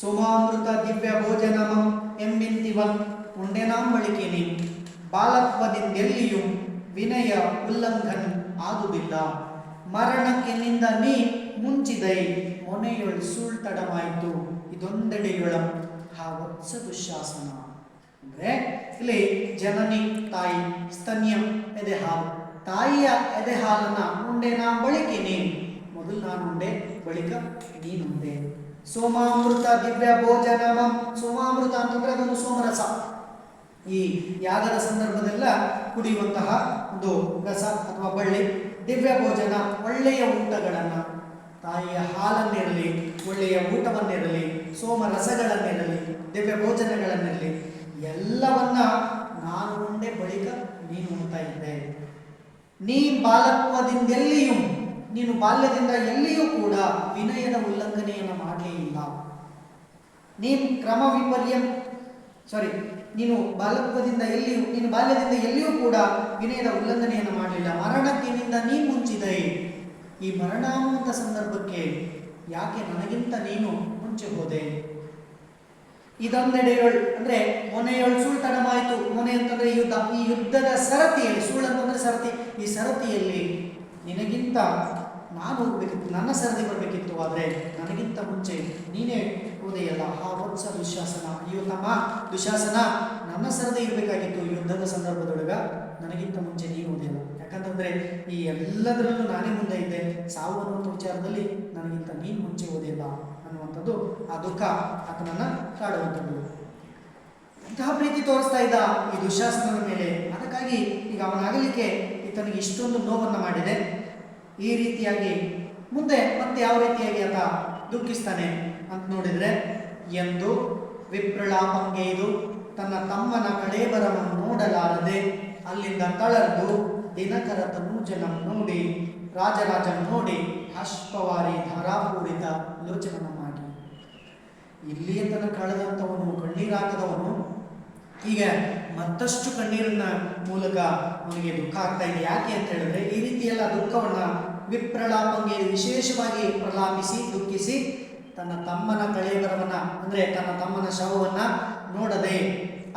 ಸೋಮಾಮೃತ ದಿವ್ಯ ಭೋಜನಮಂ ಎಂಬೆಂತಿವನ್ ಉಂಡೆನಾಂ ಬಳಿಕೇನಿ, ಬಾಲತ್ವದಿಂದೆಲ್ಲಿಯೂ ವಿನಯ ಉಲ್ಲಂಘನ್ ಆದುದಿಲ್ಲ, ಮರಣಕ್ಕೆ ನಿಂದ ನೀ ಮುಂಚಿದೈ ಮೊನೆಯೊಳ್ ಸುಳ್ತಡಮಾಯಿತು, ಇದೊಂದೆಡೆಯೊಳಂ ಹಾ ವತ್ಸ ದುಶ್ಯಾಸನ. ಅಂದರೆ ಇಲ್ಲಿ ಜನನಿ ತಾಯಿ, ಸ್ತನ್ಯಂ ಎದೆ ಹಾಲು, ತಾಯಿಯ ಎದೆ ಹಾಲನ್ನ ಉಂಡೆನಾ ಬಳಿಕೇನಿ, ಮೊದಲು ನಾನು ಉಂಡೆ ಬಳಿಕ ನೀನುಂಡೆ. ಸೋಮಾಮೃತ ದಿವ್ಯ ಭೋಜನಮಂ, ಸೋಮಾಮೃತ ಅಂತಂದ್ರೆ ಅದೊಂದು ಸೋಮರಸ. ಈ ಯಾಗದ ಸಂದರ್ಭದೆಲ್ಲ ಕುಡಿಯುವಂತಹ ಒಂದು ರಸ ಅಥವಾ ಬಳ್ಳಿ. ದಿವ್ಯ ಭೋಜನ ಒಳ್ಳೆಯ ಊಟಗಳನ್ನು, ತಾಯಿಯ ಹಾಲನ್ನಿರಲಿ, ಒಳ್ಳೆಯ ಊಟವನ್ನಿರಲಿ, ಸೋಮರಸಗಳನ್ನಿರಲಿ, ದಿವ್ಯ ಭೋಜನಗಳನ್ನಿರಲಿ, ಎಲ್ಲವನ್ನ ನಾನು ಉಂಡೆ ಬಳಿಕ ನೀನು ಉಣ್ತಾ ಇದ್ದೆ. ನೀ ಬಾಲತ್ವದಿಂದೆಲ್ಲಿಯೂ, ನೀನು ಬಾಲ್ಯದಿಂದ ಎಲ್ಲಿಯೂ ಕೂಡ ವಿನಯದ ಉಲ್ಲಂಘನೆಯನ್ನು ಮಾಡಲೇ ಇಲ್ಲ. ನೀನು ಬಾಲತ್ವದಿಂದ ಎಲ್ಲಿಯೂ, ನೀನು ಬಾಲ್ಯದಿಂದ ಎಲ್ಲಿಯೂ ಕೂಡ ವಿನಯದ ಉಲ್ಲಂಘನೆಯನ್ನು ಮಾಡಲಿಲ್ಲ. ಮರಣಕ್ಕೆ ನಿಂದ ನೀ ಮುಂಚಿದೆ, ಈ ಮರಣ ಅನ್ನುವಂಥ ಸಂದರ್ಭಕ್ಕೆ ಯಾಕೆ ನನಗಿಂತ ನೀನು ಮುಂಚೆ ಹೋದೆ. ಇದೊಂದೆಡೆಯೊಳ್ ಅಂದ್ರೆ ಮೊನೆಯೊಳ್ ಸುಳ್ತಡಮಾಯಿತು. ಮೊನೆ ಅಂತಂದ್ರೆ ಯುದ್ಧ, ಈ ಯುದ್ಧದ ಸರತಿಯಲ್ಲಿ, ಸುಳ್ಳು ಅಂತಂದ್ರೆ ಸರತಿ, ಈ ಸರತಿಯಲ್ಲಿ ನಿನಗಿಂತ ನಾನು ಹೋಗ್ಬೇಕಿತ್ತು, ನನ್ನ ಸರದಿ ಬರಬೇಕಿತ್ತು, ಆದರೆ ನನಗಿಂತ ಮುಂಚೆ ನೀನೇ ಹೋದೆಯಲ್ಲ. ಆ ವತ್ಸ ದುಶ್ಯಾಸನ, ಅಯ್ಯೋ ತಮ್ಮ ದುಶ್ಯಾಸನ, ನನ್ನ ಸರದಿ ಇರಬೇಕಾಗಿತ್ತು ಯುದ್ಧದ ಸಂದರ್ಭದೊಳಗ, ನನಗಿಂತ ಮುಂಚೆ ನೀನು ಹೋದೆಯಲ್ಲ. ಯಾಕಂತಂದ್ರೆ ಈ ಎಲ್ಲದರಲ್ಲೂ ನಾನೇ ಮುಂದೆ ಇದ್ದೆ, ಸಾವು ಅನ್ನುವಂಥ ವಿಚಾರದಲ್ಲಿ ನನಗಿಂತ ನೀನು ಮುಂಚೆ ಹೋದೆಯಲ್ಲ ಅನ್ನುವಂಥದ್ದು ಆ ದುಃಖ ಆತನನ್ನ ಕಾಡುವಂಥದ್ದು. ಇಂತಹ ಪ್ರೀತಿ ತೋರಿಸ್ತಾ ಇದ್ದ ಈ ದುಶ್ಯಾಸನದ ಮೇಲೆ. ಅದಕ್ಕಾಗಿ ಈಗ ಅವನ ಅಗಲಿಕೆ ಈತನಿಗೆ ಇಷ್ಟೊಂದು ನೋವನ್ನು ಮಾಡಿದೆ. ಈ ರೀತಿಯಾಗಿ ಮುಂದೆ ಮತ್ತೆ ಯಾವ ರೀತಿಯಾಗಿ ಆತ ದುಃಖಿಸ್ತಾನೆ ಅಂತ ನೋಡಿದರೆ, ಎಂದು ವಿಪ್ರಲಾಪಂಗೈದು ತನ್ನ ತಮ್ಮನ ಕಳೇಬರವನ್ನು ನೋಡಲಾರದೆ ಅಲ್ಲಿಂದ ತಳರ್ದು ದಿನಕರ ತನೂಜನಂ ನೋಡಿ ರಾಜರಾಜಂ ನೋಡಿ ಅಶ್ಪವಾರಿ ಧಾರಾಪೂರಿತ ಲೋಚನ ಮಾಡಿ. ಇಲ್ಲಿಯ ತನಕ ಕಳೆದಂಥವನು, ಕಣ್ಣೀರಾಗದವನು, ಈಗ ಮತ್ತಷ್ಟು ಕಣ್ಣೀರಿನ ಮೂಲಕ ಅವನಿಗೆ ದುಃಖ ಆಗ್ತಾ ಇದೆ. ಯಾಕೆ ಅಂತ ಹೇಳಿದ್ರೆ, ಈ ರೀತಿಯೆಲ್ಲ ದುಃಖವನ್ನ ವಿಪ್ರಲಾಪಂಗೆ ವಿಶೇಷವಾಗಿ ಪ್ರಲಾಪಿಸಿ ದುಃಖಿಸಿ ತನ್ನ ತಮ್ಮನ ಕಳೇಬರವನ್ನ ಅಂದ್ರೆ ತನ್ನ ತಮ್ಮನ ಶವವನ್ನ ನೋಡದೆ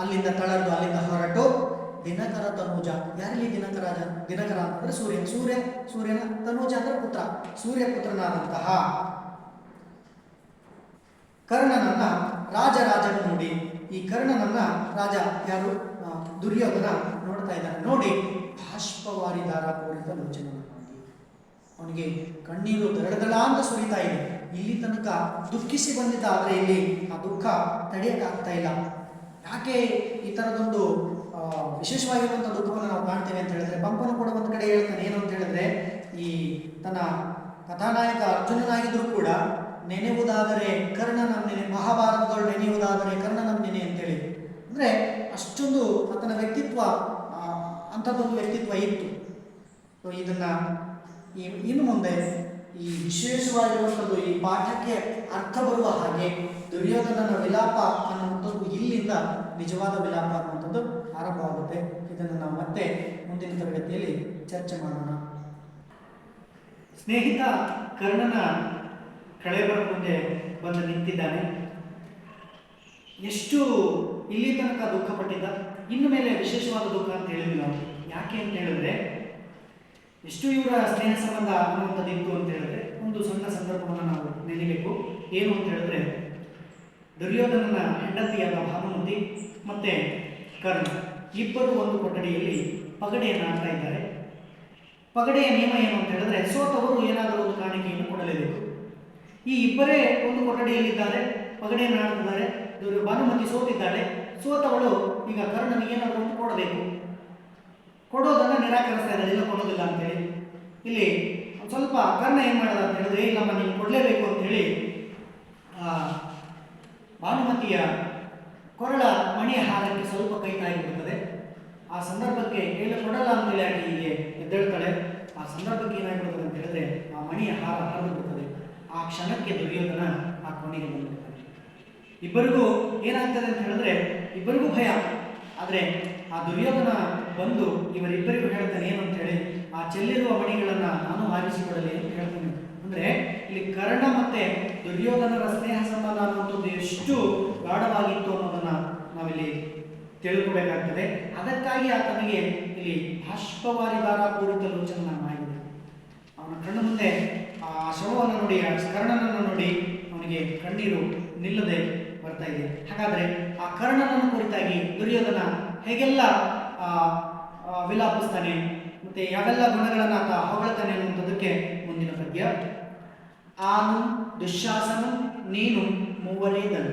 ಅಲ್ಲಿಂದ ತಳರ್ದು ಅಲ್ಲಿಂದ ಹೊರಟು ದಿನಕರ ತನೂಜ. ಯಾರಲ್ಲಿ ದಿನಕರಾಜ? ದಿನಕರ ಅಂತಂದ್ರೆ ಸೂರ್ಯನ ತನೂಜ ಅಂದ್ರೆ ಪುತ್ರ, ಸೂರ್ಯ ಪುತ್ರನಾದಂತಹ ಕರ್ಣನನ್ನ ರಾಜರಾಜನ ನೋಡಿ, ಈ ಕರ್ಣನನ್ನ ರಾಜ ಯಾರು? ದುರ್ಯೋಧನ ನೋಡ್ತಾ ಇದ್ದಾನೆ. ನೋಡಿ ಬಾಷ್ಪವಾರಿ ಧಾರಾಪೂರಿತ ಲೋಚನ ಮಾಡಿ ಅವನಿಗೆ ಕಣ್ಣೀರು ದರದಳ ಅಂತ ಸುರಿತಾ ಇದೆ. ಇಲ್ಲಿ ತನಕ ದುಃಖಿಸಿ ಬಂದಿದ್ದ, ಆದರೆ ಇಲ್ಲಿ ಆ ದುಃಖ ತಡೆಯಕ್ಕಾಗ್ತಾ ಇಲ್ಲ. ಯಾಕೆ ಈ ಥರದೊಂದು ವಿಶೇಷವಾಗಿರುವಂಥ ದುಃಖವನ್ನು ನಾವು ಕಾಣ್ತೇವೆ ಅಂತ ಹೇಳಿದ್ರೆ, ಪಂಪನು ಕೂಡ ಒಂದು ಕಡೆ ಹೇಳ್ತಾನೆ. ಏನು ಅಂತ ಹೇಳಿದ್ರೆ, ಈ ತನ್ನ ಕಥಾನಾಯಕ ಅರ್ಜುನನಾಗಿದ್ರೂ ಕೂಡ ನೆನೆಯುವುದಾದರೆ ಕರ್ಣನ ನೆನೆ, ಮಹಾಭಾರತದೊಳು ನೆನೆಯುವುದಾದರೆ ಕರ್ಣನ ನೆನೆ ಅಂತೇಳಿ, ಅಂದರೆ ಅಷ್ಟೊಂದು ಆತನ ವ್ಯಕ್ತಿತ್ವ ಅಂಥದ್ದೊಂದು ವ್ಯಕ್ತಿತ್ವ ಇತ್ತು. ಇದನ್ನ ಇನ್ನು ಮುಂದೆ ಈ ವಿಶೇಷವಾಗಿರುವಂಥದ್ದು ಈ ಪಾಠಕ್ಕೆ ಅರ್ಥ ಬರುವ ಹಾಗೆ ದುರ್ಯೋಧನನ ವಿಲಾಪ ಅನ್ನುವಂಥದ್ದು ಇಲ್ಲಿಂದ ನಿಜವಾದ ವಿಲಾಪ ಅನ್ನುವಂಥದ್ದು ಆರಂಭವಾಗುತ್ತೆ. ಇದನ್ನು ನಾವು ಮತ್ತೆ ಮುಂದಿನ ತರಗತಿಯಲ್ಲಿ ಚರ್ಚೆ ಮಾಡೋಣ. ಸ್ನೇಹಿತ ಕರ್ಣನ ಕಳೇಬರ ಮುಂದೆ ಬಂದು ನಿಂತಿದ್ದಾನೆ. ಎಷ್ಟು ಇಲ್ಲಿ ತನಕ ದುಃಖಪಟ್ಟಿದ್ದ, ಇನ್ನು ಮೇಲೆ ವಿಶೇಷವಾದ ದುಃಖ ಅಂತ ಹೇಳಿದ್ವಿ ನಾವು. ಯಾಕೆ ಅಂತ ಹೇಳಿದ್ರೆ, ಎಷ್ಟು ಇವರ ಸ್ನೇಹ ಸಂಬಂಧ ಅನ್ನುವಂಥದ್ದು ಇತ್ತು ಅಂತ ಹೇಳಿದ್ರೆ, ಒಂದು ಸಣ್ಣ ಸಂದರ್ಭವನ್ನು ನಾವು ನೆನಬೇಕು. ಏನು ಅಂತ ಹೇಳಿದ್ರೆ, ದುರ್ಯೋಧನನ ಹೆಂಡತಿಯಾದ ಭಾನುಮತಿ ಮತ್ತೆ ಕರ್ಣ ಇಬ್ಬರು ಒಂದು ಕೊಠಡಿಯಲ್ಲಿ ಪಗಡೆಯನ್ನು ಆಡ್ತಾ ಇದ್ದಾರೆ. ಪಗಡೆಯ ನಿಯಮ ಏನು ಅಂತ ಹೇಳಿದ್ರೆ, ಸೋತವರು ಏನಾದರೂ ಒಂದು ಕಾಣಿಕೆಯನ್ನು ಕೊಡಲೇಬೇಕು. ಈ ಇಬ್ಬರೇ ಒಂದು ಕೊಠಡಿಯಲ್ಲಿದ್ದಾರೆ, ಪಗಡೆಯನ್ನು ಆಡ್ತಿದ್ದಾರೆ. ಭಾನುಮತಿ ಸೋತಿದ್ದಾಳೆ. ಸೋತವಳು ಈಗ ಕರ್ಣನಿಗೆ ಏನಾದರೂ ಒಂದು ಕೊಡಬೇಕು. ಕೊಡೋದನ್ನು ನಿರಾಕರಿಸ್ತಾ ಇದ್ದಾರೆ, ಇಲ್ಲ ಕೊಡೋದಿಲ್ಲ ಅಂತೇಳಿ. ಇಲ್ಲಿ ಸ್ವಲ್ಪ ಕರ್ಣ ಏನು ಮಾಡೋದು ಅಂತ ಹೇಳಿದ್ರೆ, ಇಲ್ಲಮ್ಮ ನೀವು ಕೊಡಲೇಬೇಕು ಅಂತೇಳಿ ಭಾನುಮತಿಯ ಕೊರಳ ಮಣಿಯ ಹಾರಕ್ಕೆ ಸ್ವಲ್ಪ ಕೈ ತಾಗಿಬಿಡ್ತದೆ. ಆ ಸಂದರ್ಭಕ್ಕೆ ಕೊಡಲ್ಲ ಅಂತೇಳಿ ಆಕೆ ಹೀಗೆ ಎದ್ದೇಳ್ತಾಳೆ. ಆ ಸಂದರ್ಭಕ್ಕೆ ಏನಾಗಿಬಿಡ್ತದೆ ಅಂತ ಹೇಳಿದ್ರೆ, ಆ ಮಣಿಯ ಹಾರ ಹರಿದು ಬಿಡ್ತದೆ. ಆ ಕ್ಷಣಕ್ಕೆ ದುರ್ಯೋಧನ ಆ ಕೊನೆಗೆ ಬಂದ್ಬಿಡ್ತಾನೆ. ಇಬ್ಬರಿಗೂ ಏನಾಗ್ತದೆ ಅಂತ ಹೇಳಿದ್ರೆ, ಇಬ್ಬರಿಗೂ ಭಯ. ಆದರೆ ಆ ದುರ್ಯೋಧನ ಬಂದು ಇವರಿಬ್ಬರಿಗೂ ಹೇಳ್ತಾನೆ ಏನು ಅಂತ ಹೇಳಿ, ಆ ಚೆಲ್ಲಿರುವ ಮಣಿಗಳನ್ನು ನಾನು ಆರಿಸಿಕೊಡಲಿ ಅಂತ ಹೇಳ್ತಾನೆ. ಅಂದರೆ ಇಲ್ಲಿ ಕರ್ಣ ಮತ್ತೆ ದುರ್ಯೋಧನರ ಸ್ನೇಹ ಸಂಬಂಧ ಅನ್ನುವಂಥದ್ದು ಎಷ್ಟು ಗಾಢವಾಗಿತ್ತು ಅನ್ನೋದನ್ನ ನಾವಿಲ್ಲಿ ತಿಳ್ಕೋಬೇಕಾಗ್ತದೆ. ಅದಕ್ಕಾಗಿ ಆತನಿಗೆ ಇಲ್ಲಿ ಬಾಷ್ಪವಾರಿ ಧಾರಾಪೂರಿತ ಲೋಚನ ಮಾಡಿದೆ. ಅವನ ಕಣ್ಣು ಮುಂದೆ ಆ ಶವವನ್ನು ನೋಡಿ, ಆ ಕರ್ಣನನ್ನು ನೋಡಿ ಅವನಿಗೆ ಕಣ್ಣೀರು ನಿಲ್ಲದೆ ಬರ್ತಾ ಇದೆ. ಹಾಗಾದ್ರೆ ಆ ಕರ್ಣನನ್ನು ಕುರಿತಾಗಿ ದುರ್ಯೋಧನ ಹೇಗೆಲ್ಲ ವಿಲಾಪಿಸ್ತಾನೆ, ಮತ್ತೆ ಯಾವೆಲ್ಲ ಗುಣಗಳನ್ನು ಆತ ಹೊಗಳ್ತಾನೆ ಅನ್ನುವಂಥದ್ದಕ್ಕೆ ಮುಂದಿನ ಪದ್ಯ. ಆನು ದುಶ್ಯಾಸನ ನೀನು ಮೂವರೇದನು.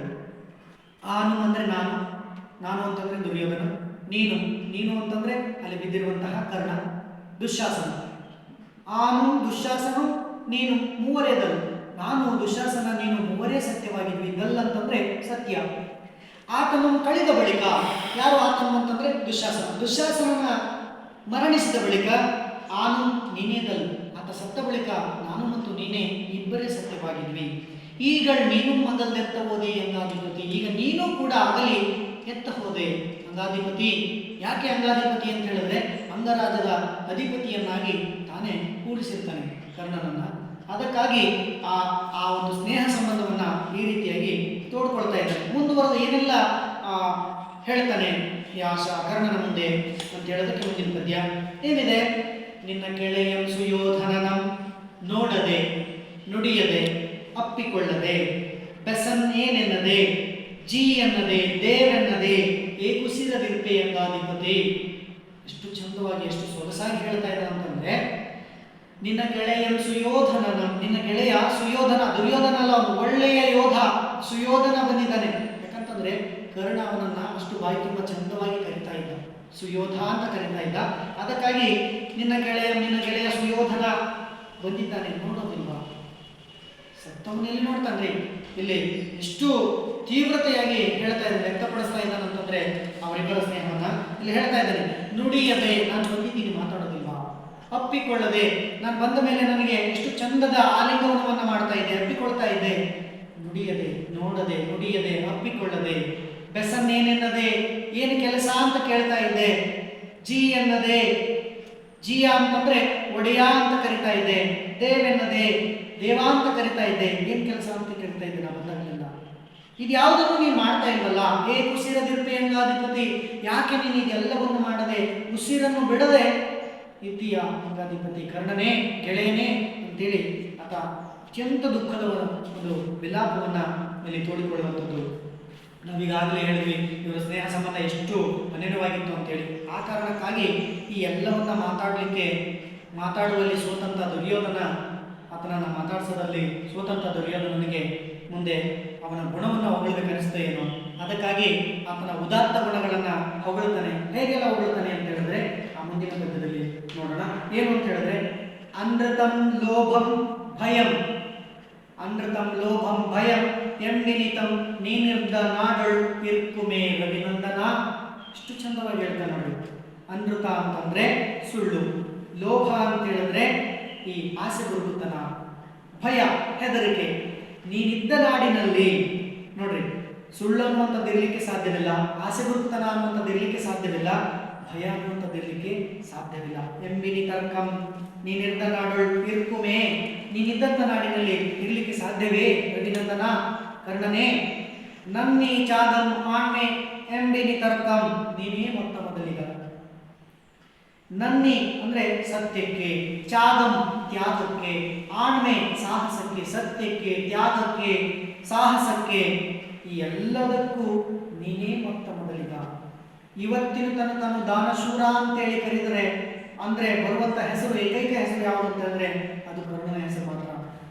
ಆನು ಅಂದರೆ ನಾನು, ನಾನು ಅಂತಂದ್ರೆ ದುರ್ಯೋಧನ, ನೀನು ಅಂತಂದ್ರೆ ಅಲ್ಲಿ ಬಿದ್ದಿರುವಂತಹ ಕರ್ಣ, ದುಶ್ಯಾಸನ. ಆನು ದುಶ್ಯಾಸನ ನೀನು ಮೂವರೇದನು. ನಾನು ದುಶ್ಯಾಸನ ನೀನು ಮೂವರೇ ಸತ್ಯವಾಗಿದ್ವಿ. ಅಂತಂದ್ರೆ ಸತ್ಯ. ಆತನನ್ನು ಕಳೆದ ಬಳಿಕ, ಯಾರು ಆತನು ಅಂತಂದ್ರೆ ದುಶ್ಯಾಸನನ ಮರಣಿಸಿದ ಬಳಿಕ ಆನು ನೀನೇದಲ್, ಆತ ಸತ್ತ ಬಳಿಕ ನಾನು ಮತ್ತು ನೀನೇ ಇಬ್ಬರೇ ಸತ್ಯವಾಗಿದ್ವಿ. ಈಗ ನೀನು ಮಗಲ್ದೆತ್ತ ಹೋದೆ ಅಂಗಾಧಿಪತಿ. ಈಗ ನೀನು ಕೂಡ ಆಗಲಿ ಎತ್ತ ಹೋದೆ ಅಂಗಾಧಿಪತಿ. ಯಾಕೆ ಅಂಗಾಧಿಪತಿ ಅಂತ ಹೇಳಿದ್ರೆ, ಅಂಗರಾಜದ ಅಧಿಪತಿಯನ್ನಾಗಿ ತಾನೇ ಕೂಡಿಸಿರ್ತಾನೆ ಕರ್ಣನನ್ನ. ಅದಕ್ಕಾಗಿ ಆ ಒಂದು ಸ್ನೇಹ ಸಂಬಂಧವನ್ನ ಈ ರೀತಿಯಾಗಿ ತೋಡ್ಕೊಳ್ತಾ ಇದ್ದಾರೆ. ಮುಂದುವರೆದು ಏನೆಲ್ಲ ಹೇಳ್ತಾನೆ ಕರ್ಣನ ಮುಂದೆ ಅಂತ ಹೇಳೋದಕ್ಕೆ ಮುಂದಿನ ಪದ್ಯ ಏನಿದೆ. ನಿನ್ನ ಗೆಳೆಯಂ ಸುಯೋಧನನಂ ನೋಡದೆ ನುಡಿಯದೆ ಅಪ್ಪಿಕೊಳ್ಳದೆ ಬೆಸನ್ನೇನೆನ್ನದೆ ಜೀ ಎನ್ನದೆ ದೇವೆನ್ನದೆ ಏಕುಸಿರದಿರ್ಪೆ ಎಂಗಾಧಿಪತಿ. ಎಷ್ಟು ಚಂದವಾಗಿ ಎಷ್ಟು ಸೊಗಸಾಗಿ ಹೇಳ್ತಾ ಇದ್ದಾರೆ ಅಂತಂದ್ರೆ, ನಿನ್ನ ಗೆಳೆಯ ಸುಯೋಧನನ, ನಿನ್ನ ಗೆಳೆಯ ಸುಯೋಧನ, ದುರ್ಯೋಧನ ಅಲ್ಲ, ಅವನು ಒಳ್ಳೆಯ ಯೋಧ. ಸುಯೋಧನ ಬಂದಿದ್ದಾನೆ. ಯಾಕಂತಂದ್ರೆ ಕರ್ಣ ಅವನನ್ನ ಅಷ್ಟು ಬಾಯಿ ತುಂಬ ಚಂದವಾಗಿ ಕರಿತಾ ಇದ್ದ, ಸುಯೋಧ ಅಂತ ಕರಿತಾ ಇದ್ದ. ಅದಕ್ಕಾಗಿ ನಿನ್ನ ಗೆಳೆಯ ಸುಯೋಧನ ಬಂದಿದ್ದಾನೆ. ನೋಡೋದಿಲ್ವಾ? ಸತ್ತವನಲ್ಲಿ ನೋಡ್ತಾನ್ರಿ, ಇಲ್ಲಿ ಎಷ್ಟು ತೀವ್ರತೆಯಾಗಿ ಹೇಳ್ತಾ ಇದ್ದಾನೆ, ವ್ಯಕ್ತಪಡಿಸ್ತಾ ಇದ್ದಾನೆ ಅಂತಂದ್ರೆ ಅವರಿಬ್ಬರ ಸ್ನೇಹವನ್ನ ಇಲ್ಲಿ ಹೇಳ್ತಾ ಇದ್ದಾನೆ. ನುಡಿಯದೆ ನಾನು ಬಂದಿದ್ದೀನಿ ಮಾತಾಡೋದಿಲ್ವಾ, ಅಪ್ಪಿಕೊಳ್ಳದೆ ನಾನು ಬಂದ ಮೇಲೆ ನನಗೆ ಎಷ್ಟು ಚಂದದ ಆಲಿಂಗನವನ್ನ ಮಾಡ್ತಾ ಇದ್ದೆ, ಅಪ್ಪಿಕೊಳ್ತಾ ಇದ್ದೆ. ನುಡಿಯದೆ, ನೋಡದೆ, ನುಡಿಯದೆ, ಅಪ್ಪಿಕೊಳ್ಳದೆ, ಬೆಸನ್ನೇನೆನ್ನದೆ, ಏನು ಕೆಲಸ ಅಂತ ಕೇಳ್ತಾ ಇದ್ದೆ. ಜಿ ಎನ್ನದೆ, ಜಿಯ ಅಂತಂದ್ರೆ ಒಡೆಯ ಅಂತ ಕರಿತಾ ಇದ್ದೆ. ದೇವೆನ್ನದೆ, ದೇವ ಅಂತ ಕರಿತಾ ಇದ್ದೆ. ಏನ್ ಕೆಲಸ ಅಂತ ಕೇಳ್ತಾ ಇದ್ದೆ ನಾ ಬಂದಾಗಲಿಲ್ಲ. ಇದು ಯಾವುದನ್ನು ನೀನು ಮಾಡ್ತಾ ಇಲ್ವಲ್ಲ, ಕುಸಿರದಿರ್ಪೆಯಂಗಾಧಿಪತಿ, ಯಾಕೆ ನೀನು ಇದೆಲ್ಲವನ್ನು ಮಾಡದೆ ಉಸಿರನ್ನು ಬಿಡದೆ ಇದ್ದೀಯಾ ಅಂಗಾಧಿಪತಿ, ಕರ್ಣನೇ, ಗೆಳೆಯನೇ ಅಂತೇಳಿ ಆತ ಅತ್ಯಂತ ದುಃಖದ ಒಂದು ವಿಲಾಪವನ್ನ ಇಲ್ಲಿ ತೋಡಿಕೊಳ್ಳುವಂಥದ್ದು. ನಾವೀಗಾಗಲೇ ಹೇಳಿದ್ವಿ ಇವರ ಸ್ನೇಹ ಸಂಬಂಧ ಎಷ್ಟು ಅನಿರವಾಗಿತ್ತು ಅಂತೇಳಿ. ಆ ಕಾರಣಕ್ಕಾಗಿ ಈ ಎಲ್ಲವನ್ನ ಮಾತಾಡುವಲ್ಲಿ ಸೋತಂತ ದುರ್ಯೋಧನ, ಆತನನ್ನು ಮಾತಾಡಿಸೋದಲ್ಲಿ ಸೋತಂತ ದುರ್ಯೋಧನನಿಗೆ ಮುಂದೆ ಅವನ ಗುಣವನ್ನು ಹೊಗಳಬೇಕನ್ನಿಸ್ತೇ ಏನೋ. ಅದಕ್ಕಾಗಿ ಆತನ ಉದಾತ್ತ ಗುಣಗಳನ್ನು ಹೊಗಳ್ತಾನೆ. ಹೇಗೆಲ್ಲ ಹೊಗಳ್ತಾನೆ ಅಂತ ಹೇಳಿದ್ರೆ ಆ ಮುಂದಿನ ಪದ್ಯದಲ್ಲಿ ನೋಡೋಣ. ಏನು ಅಂತ ಹೇಳಿದ್ರೆ, ಅನೃತಂ ಲೋಭಂ ಭಯಂ, ಅನೃತಂ ಲೋಭಂ ಭಯಂ ಎಂಬಿನಿತಂ ನೀನಿರ್ದ ನಾಡಳ್ ಇರ್ಕುಮೇ ರವಿನಂದನ. ಇಷ್ಟು ಚಂದವಾಗಿ ಹೇಳ್ತಾನೆ ನೋಡಿ. ಅನೃತ ಅಂತಂದ್ರೆ ಸುಳ್ಳು, ಲೋಭ ಅಂತ ಹೇಳಿದ್ರೆ ಈ ಆಸೆ ಬುರುಕುತನ, ಭಯ ಹೆದರಿಕೆ. ನೀನಿದ್ದ ನಾಡಿನಲ್ಲಿ ನೋಡ್ರಿ, ಸುಳ್ಳು ಅನ್ನುವಂಥದ್ದು ಇರಲಿಕ್ಕೆ ಸಾಧ್ಯವಿಲ್ಲ, ಆಸೆ ಬುರುಕುತನ ಅನ್ನುವಂಥದ್ದು ಇರಲಿಕ್ಕೆ ಸಾಧ್ಯವಿಲ್ಲ, ಭಯ ಅನ್ನುವಂಥದ್ದು ಇರಲಿಕ್ಕೆ ಸಾಧ್ಯವಿಲ್ಲ. ಎಂಬಿನಿ ತರ್ಕಂ ನೀನಿದ್ದ ನಾಡೊಳ್ ಇರ್ಕುಮೇ, ನೀನಿದ್ದಂಥ ನಾಡಿನಲ್ಲಿ ಇರಲಿಕ್ಕೆ ಸಾಧ್ಯವೇ ರವಿನಂದನ, ಕರ್ಣನೇ. ನನ್ನಿ ಚಾದಂ ಆಣ್ಮೆ ಎಂಬಿನಿ ತರ್ಕಂ, ನೀನೇ ಮೊತ್ತ ಮೊದಲಿಗ. ನನ್ನಿ ಅಂದ್ರೆ ಸತ್ಯಕ್ಕೆ, ಚಾದಂ ತ್ಯಾಗಕ್ಕೆ, ಆಣ್ಮೆ ಸಾಹಸಕ್ಕೆ, ಸತ್ಯಕ್ಕೆ, ತ್ಯಾಗಕ್ಕೆ, ಸಾಹಸಕ್ಕೆ, ಈ ಎಲ್ಲದಕ್ಕೂ ನೀನೇ ಮೊತ್ತ ಮೊದಲಿಗ. ಇವತ್ತಿನ ತನಕ ನಾನು ದಾನಶೂರ ಅಂತೇಳಿ ಕರೆದರೆ ಅಂದ್ರೆ ಬರುವಂತ ಹೆಸರು, ಏಕೈಕ ಹೆಸರು ಯಾವುದು ಅಂತಂದ್ರೆ ಅದು ಕರ್ಣನ ಹೆಸರು ಮಾತ್ರ.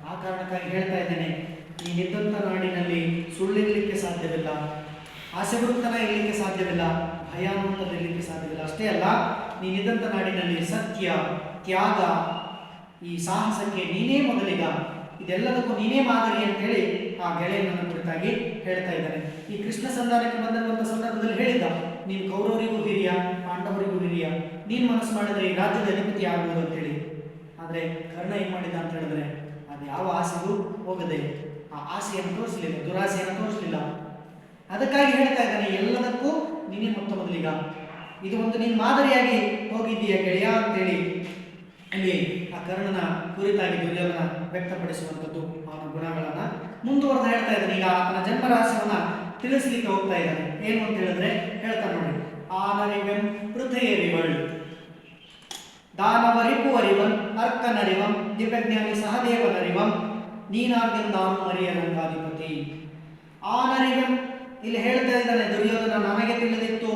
ಆ ಕಾರಣಕ್ಕಾಗಿ ಹೇಳ್ತಾ ಇದ್ದೇನೆ, ನೀನಿದ್ದಂಥ ನಾಡಿನಲ್ಲಿ ಸುಳ್ಳಿರ್ಲಿಕ್ಕೆ ಸಾಧ್ಯವಿಲ್ಲ, ಆಸೆ ಬರುತ್ತನ ಇರಲಿಕ್ಕೆ ಸಾಧ್ಯವಿಲ್ಲ, ಭಯ ಅನ್ನುವಂಥದ್ದು ಇರಲಿಕ್ಕೆ ಸಾಧ್ಯವಿಲ್ಲ. ಅಷ್ಟೇ ಅಲ್ಲ, ನೀನಿದ್ದಂಥ ನಾಡಿನಲ್ಲಿ ಸತ್ಯ, ತ್ಯಾಗ, ಈ ಸಾಹಸಕ್ಕೆ ನೀನೇ ಮೊದಲಿಗ, ಇದೆಲ್ಲದಕ್ಕೂ ನೀನೇ ಮಾದರಿ ಅಂತೇಳಿ ಆ ಗೆಳೆಯನನ್ನು ಕುರಿತಾಗಿ ಹೇಳ್ತಾ ಇದ್ದಾನೆ. ಈ ಕೃಷ್ಣ ಸಂಧಾನಕ್ಕೆ ಬಂದಿರುವಂಥ ಸಂದರ್ಭದಲ್ಲಿ ಹೇಳಿದ್ದ, ನೀನು ಕೌರವರಿಗೂ ಹಿರಿಯ, ಪಾಂಡವರಿಗೂ ಹಿರಿಯ, ನೀನು ಮನಸ್ಸು ಮಾಡಿದ್ರೆ ಈ ರಾಜ್ಯದ ಅಧಿಪತಿ ಆಗ್ಬೋದು ಅಂತೇಳಿ. ಆದರೆ ಕರ್ಣ ಏನ್ ಮಾಡಿದ ಅಂತ ಹೇಳಿದ್ರೆ, ಅದು ಯಾವ ಆಸೆಗೂ ಹೋಗದೆ ಆ ಆಸೆಯನ್ನು ತೋರಿಸಲಿಲ್ಲ, ದುರಾಸೆಯನ್ನು ತೋರಿಸಲಿಲ್ಲ. ಅದಕ್ಕಾಗಿ ಹೇಳ್ತಾ ಇದ್ದಾನೆ, ಎಲ್ಲದಕ್ಕೂ ನೀನೇ ಮೊತ್ತ ಮೊದಲಿಗ, ಇದು ಒಂದು ನೀನು ಮಾದರಿಯಾಗಿ ಹೋಗಿದ್ದೀಯ ಗೆಳೆಯ ಅಂತೇಳಿ ಅಲ್ಲಿ ಆ ಕರ್ಣನ ಕುರಿತಾಗಿ ದುರ್ಯೋಧನ ವ್ಯಕ್ತಪಡಿಸುವಂಥದ್ದು ಅವನ ಗುಣಗಳನ್ನ ಮುಂದುವರೆದು ಹೇಳ್ತಾ ಇದ್ದಾನೆ. ಈಗ ಆತನ ಜನ್ಮ ರಹಸ್ಯವನ್ನ ತಿಳಿಸ್ಲಿಕ್ಕೆ ಹೋಗ್ತಾ ಇದ್ದಾನೆ. ಏನು ಅಂತ ಹೇಳಿದ್ರೆ ಹೇಳ್ತಾ ನೋಡಿ, ಆನರಿವೆಂ ಪೃಥೆಯರಿವಳ್ ದಾನವರಿಪುವರಿವನ್ ಅರ್ಕನರಿವಂ ದಿವ್ಯಜ್ಞಾನಿ ಸಹದೇವನರಿವಂ ನೀನಾರ್ಗೆಂದಾನು ಮರಿಯ ರಂಗಾಧಿಪತಿ. ಆನರಿವೆಂ ಇಲ್ಲಿ ಹೇಳ್ತಾ ಇದ್ದಾನೆ ದುರ್ಯೋಧನ, ನನಗೆ ತಿಳಿದಿತ್ತು.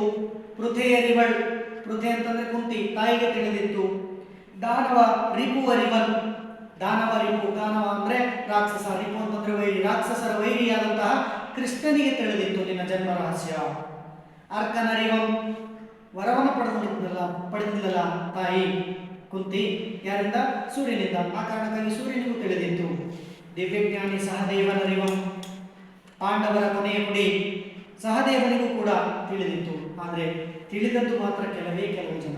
ಪೃಥೆಯರಿವಳ್, ಪೃಥೆ ಅಂತಂದ್ರೆ ಕುಂತಿ, ತಾಯಿಗೆ ತಿಳಿದಿತ್ತು. ದಾನವ ರಿಪುವರಿವನ್, ದಾನವ ರಿಪು, ದಾನವ ಅಂದ್ರೆ ರಾಕ್ಷಸ, ರಿಪು ಅಂತಂದ್ರೆ ವೈರಿ, ರಾಕ್ಷಸರ ವೈರಿಯಾದಂತಹ ಕೃಷ್ಣನಿಗೆ ತಿಳಿದಿತ್ತು ನಿನ್ನ ಜನ್ಮ ರಹಸ್ಯ. ಅರ್ಕನರಿವಂ, ವರವನ್ನು ಪಡೆದಿದ್ದಲ್ಲ ತಾಯಿ ಕುಂತಿ, ಯಾರಿಂದ? ಸೂರ್ಯನಿಂದ. ಆ ಕಾರಣಕ್ಕಾಗಿ ಸೂರ್ಯನಿಗೂ ತಿಳಿದಿತ್ತು. ದಿವ್ಯಜ್ಞಾನಿ ಸಹದೇವನರಿವಂ, ಪಾಂಡವರ ಕೊನೆಯ ನುಡಿ ಸಹದೇವನಿಗೂ ಕೂಡ ತಿಳಿದಿತ್ತು. ಆದರೆ ತಿಳಿದದ್ದು ಮಾತ್ರ ಕೆಲವು ಜನ.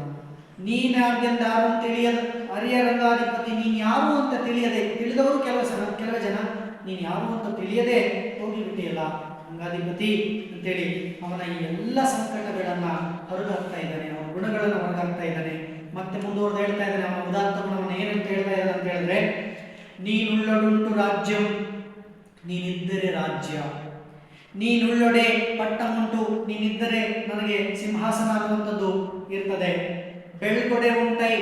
ನೀನಾದ್ಯಂದಾರು ತಿಳಿಯದ ಅರಿಯ ರಂಗಾಧಿಪತಿ, ನೀನು ಯಾರು ಅಂತ ತಿಳಿಯದೆ, ತಿಳಿದವರು ಕೆಲವು ಜನ, ನೀನು ಯಾರು ಅಂತ ತಿಳಿಯದೆ ಹೋಗಿಬಿಟ್ಟಿಯಲ್ಲ ರಂಗಾಧಿಪತಿ ಅಂತೇಳಿ ಅವನ ಈ ಎಲ್ಲ ಸಂಕಟಗಳನ್ನ ಹೊರಗಾಗ್ತಾ ಇದ್ದಾನೆ, ಅವನ ಗುಣಗಳನ್ನು ಹೊರಗಾಗ್ತಾ ಇದ್ದಾನೆ. ಮತ್ತೆ ಮುಂದುವರೆದು ಹೇಳ್ತಾ ಇದ್ದಾನೆ, ಅವನ ಉದಾತ್ತ ಗುಣವನ್ನು ಏನಂತ ಹೇಳ್ತಾ ಇದ್ದಾನೆ ಅಂತ ಹೇಳಿದ್ರೆ, ನೀನುಳ್ಳಡುಂಟು ರಾಜ್ಯಂ, ನೀನಿದ್ದರೆ ರಾಜ್ಯ, ನೀನುಳ್ಳೊಡೆ ಪಟ್ಟಮುಂಟು, ನೀನಿದ್ದರೆ ನನಗೆ ಸಿಂಹಾಸನ ಅನ್ನುವಂಥದ್ದು ಇರ್ತದೆ. ಬೆಳ್ಗೊಡೆ ಉಂಟೈ,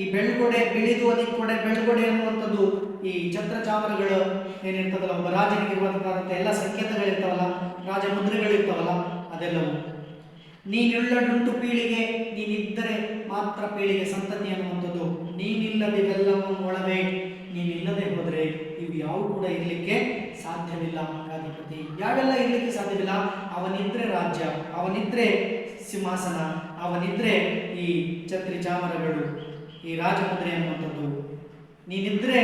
ಈ ಬೆಳ್ಗೊಡೆ ಬಿಳಿದು ಅದಕ್ಕೊಡೆ ಬೆಳ್ಗೊಡೆ ಅನ್ನುವಂಥದ್ದು ಈ ಛತ್ರ ಚಾಮರಗಳು ಏನಿರ್ತದಲ್ಲ, ಒಬ್ಬ ರಾಜನಿಗೆ ಇರುವಂತಹ ಎಲ್ಲ ಸಂಕೇತಗಳಿರ್ತಾವಲ್ಲ, ರಾಜ ಮುದ್ರೆಗಳಿರ್ತಾವಲ್ಲ, ಅದೆಲ್ಲವೂ. ನೀನುಳ್ಳಡುಂಟು ಪೀಳಿಗೆ, ನೀನಿದ್ದರೆ ಮಾತ್ರ ಪೀಳಿಗೆ ಸಂತತಿ ಅನ್ನುವಂಥದ್ದು. ನೀನಿಲ್ಲದಿವೆಲ್ಲವೂ ಒಳವೆ, ನೀನಿಲ್ಲದೆ ಹೋದರೆ ಇವು ಯಾವ ಕೂಡ ಇರಲಿಕ್ಕೆ ಸಾಧ್ಯವಿಲ್ಲ ರಂಗಾಧಿಪತಿ. ಯಾವೆಲ್ಲ ಇರಲಿಕ್ಕೆ ಸಾಧ್ಯವಿಲ್ಲ? ಅವನಿದ್ರೆ ರಾಜ್ಯ, ಅವನಿದ್ರೆ ಸಿಂಹಾಸನ, ಅವನಿದ್ರೆ ಈ ಛತ್ರಿ ಚಾಮರಗಳು, ಈ ರಾಜಮುದ್ರೆ ಅನ್ನುವಂಥದ್ದು, ನೀನಿದ್ರೆ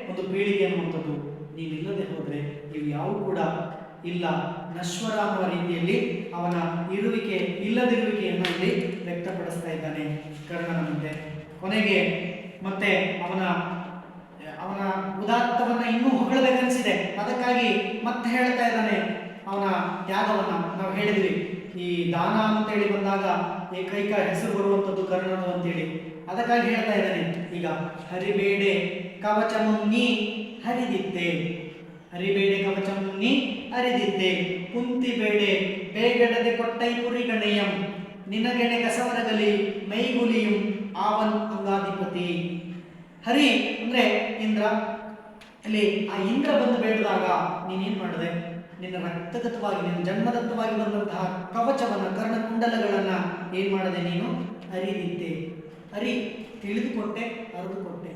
ಒಂದು ಪೀಳಿಗೆ ಅನ್ನುವಂಥದ್ದು. ನೀನಿಲ್ಲದೆ ಹೋದರೆ ಇವು ಯಾವು ಕೂಡ ಇಲ್ಲ, ನಶ್ವರ ಅನ್ನುವ ರೀತಿಯಲ್ಲಿ ಅವನ ಇರುವಿಕೆ ಇಲ್ಲದಿರುವಿಕೆಯನ್ನು ಇಲ್ಲಿ ವ್ಯಕ್ತಪಡಿಸ್ತಾ ಇದ್ದಾನೆ ಕರ್ಣನ ಮುಂದೆ. ಕೊನೆಗೆ ಮತ್ತೆ ಅವನ ಉದಾತ್ತವನ್ನ ಇನ್ನೂ ಹೊಗಳಬೇಕನ್ಸಿದೆ, ಅದಕ್ಕಾಗಿ ಮತ್ತೆ ಹೇಳ್ತಾ ಇದ್ದಾನೆ ಅವನ ತ್ಯಾಗವನ್ನ. ನಾವು ಹೇಳಿದ್ವಿ ಈ ದಾನ ಅಂತೇಳಿ ಬಂದಾಗ ಏಕೈಕ ಹೆಸರು ಬರುವಂಥದ್ದು ಕರ್ಣನು ಅಂತೇಳಿ, ಅದಕ್ಕಾಗಿ ಹೇಳ್ತಾ ಇದ್ದಾನೆ ಈಗ ಹರಿಬೇಡೆ ಕವಚ ಮುನ್ನಿ ಹರಿದಿದ್ದೆ, ಹರಿಬೇಡೆ ಕವಚ ಮುನ್ನಿ ಹರಿದಿದ್ದೆ, ಕುಂತಿ ಬೇಡೆ ಬೇಗಡದೆ ಕೊಟ್ಟೈ ಪುರಿಗಣೆಯಂ, ನಿನಗೆಣೆ ಕಸವರಗಲಿ ಮೈಗುಲಿಯಂ ಆವನ್ ಅಂಗಾಧಿಪತಿ. ಹರಿ ಅಂದ್ರೆ ಇಂದ್ರ, ಅಲ್ಲಿ ಆ ಇಂದ್ರ ಬಂದು ಬೇಡಿದಾಗ ನೀನೇನ್ ಮಾಡಿದೆ, ನಿನ್ನ ರಕ್ತಗತವಾಗಿ ನಿನ್ನ ಜನ್ಮದತ್ತವಾಗಿ ಬಂದಂತಹ ಕವಚವನ್ನ ಕರ್ಣಕುಂಡಲಗಳನ್ನ ಏನ್ ಮಾಡಿದೆ, ನೀನು ಅರಿದಿದ್ದೆ, ಅರಿ ತಿಳಿದುಕೊಟ್ಟೆ, ಅರಿದುಕೊಟ್ಟೆ.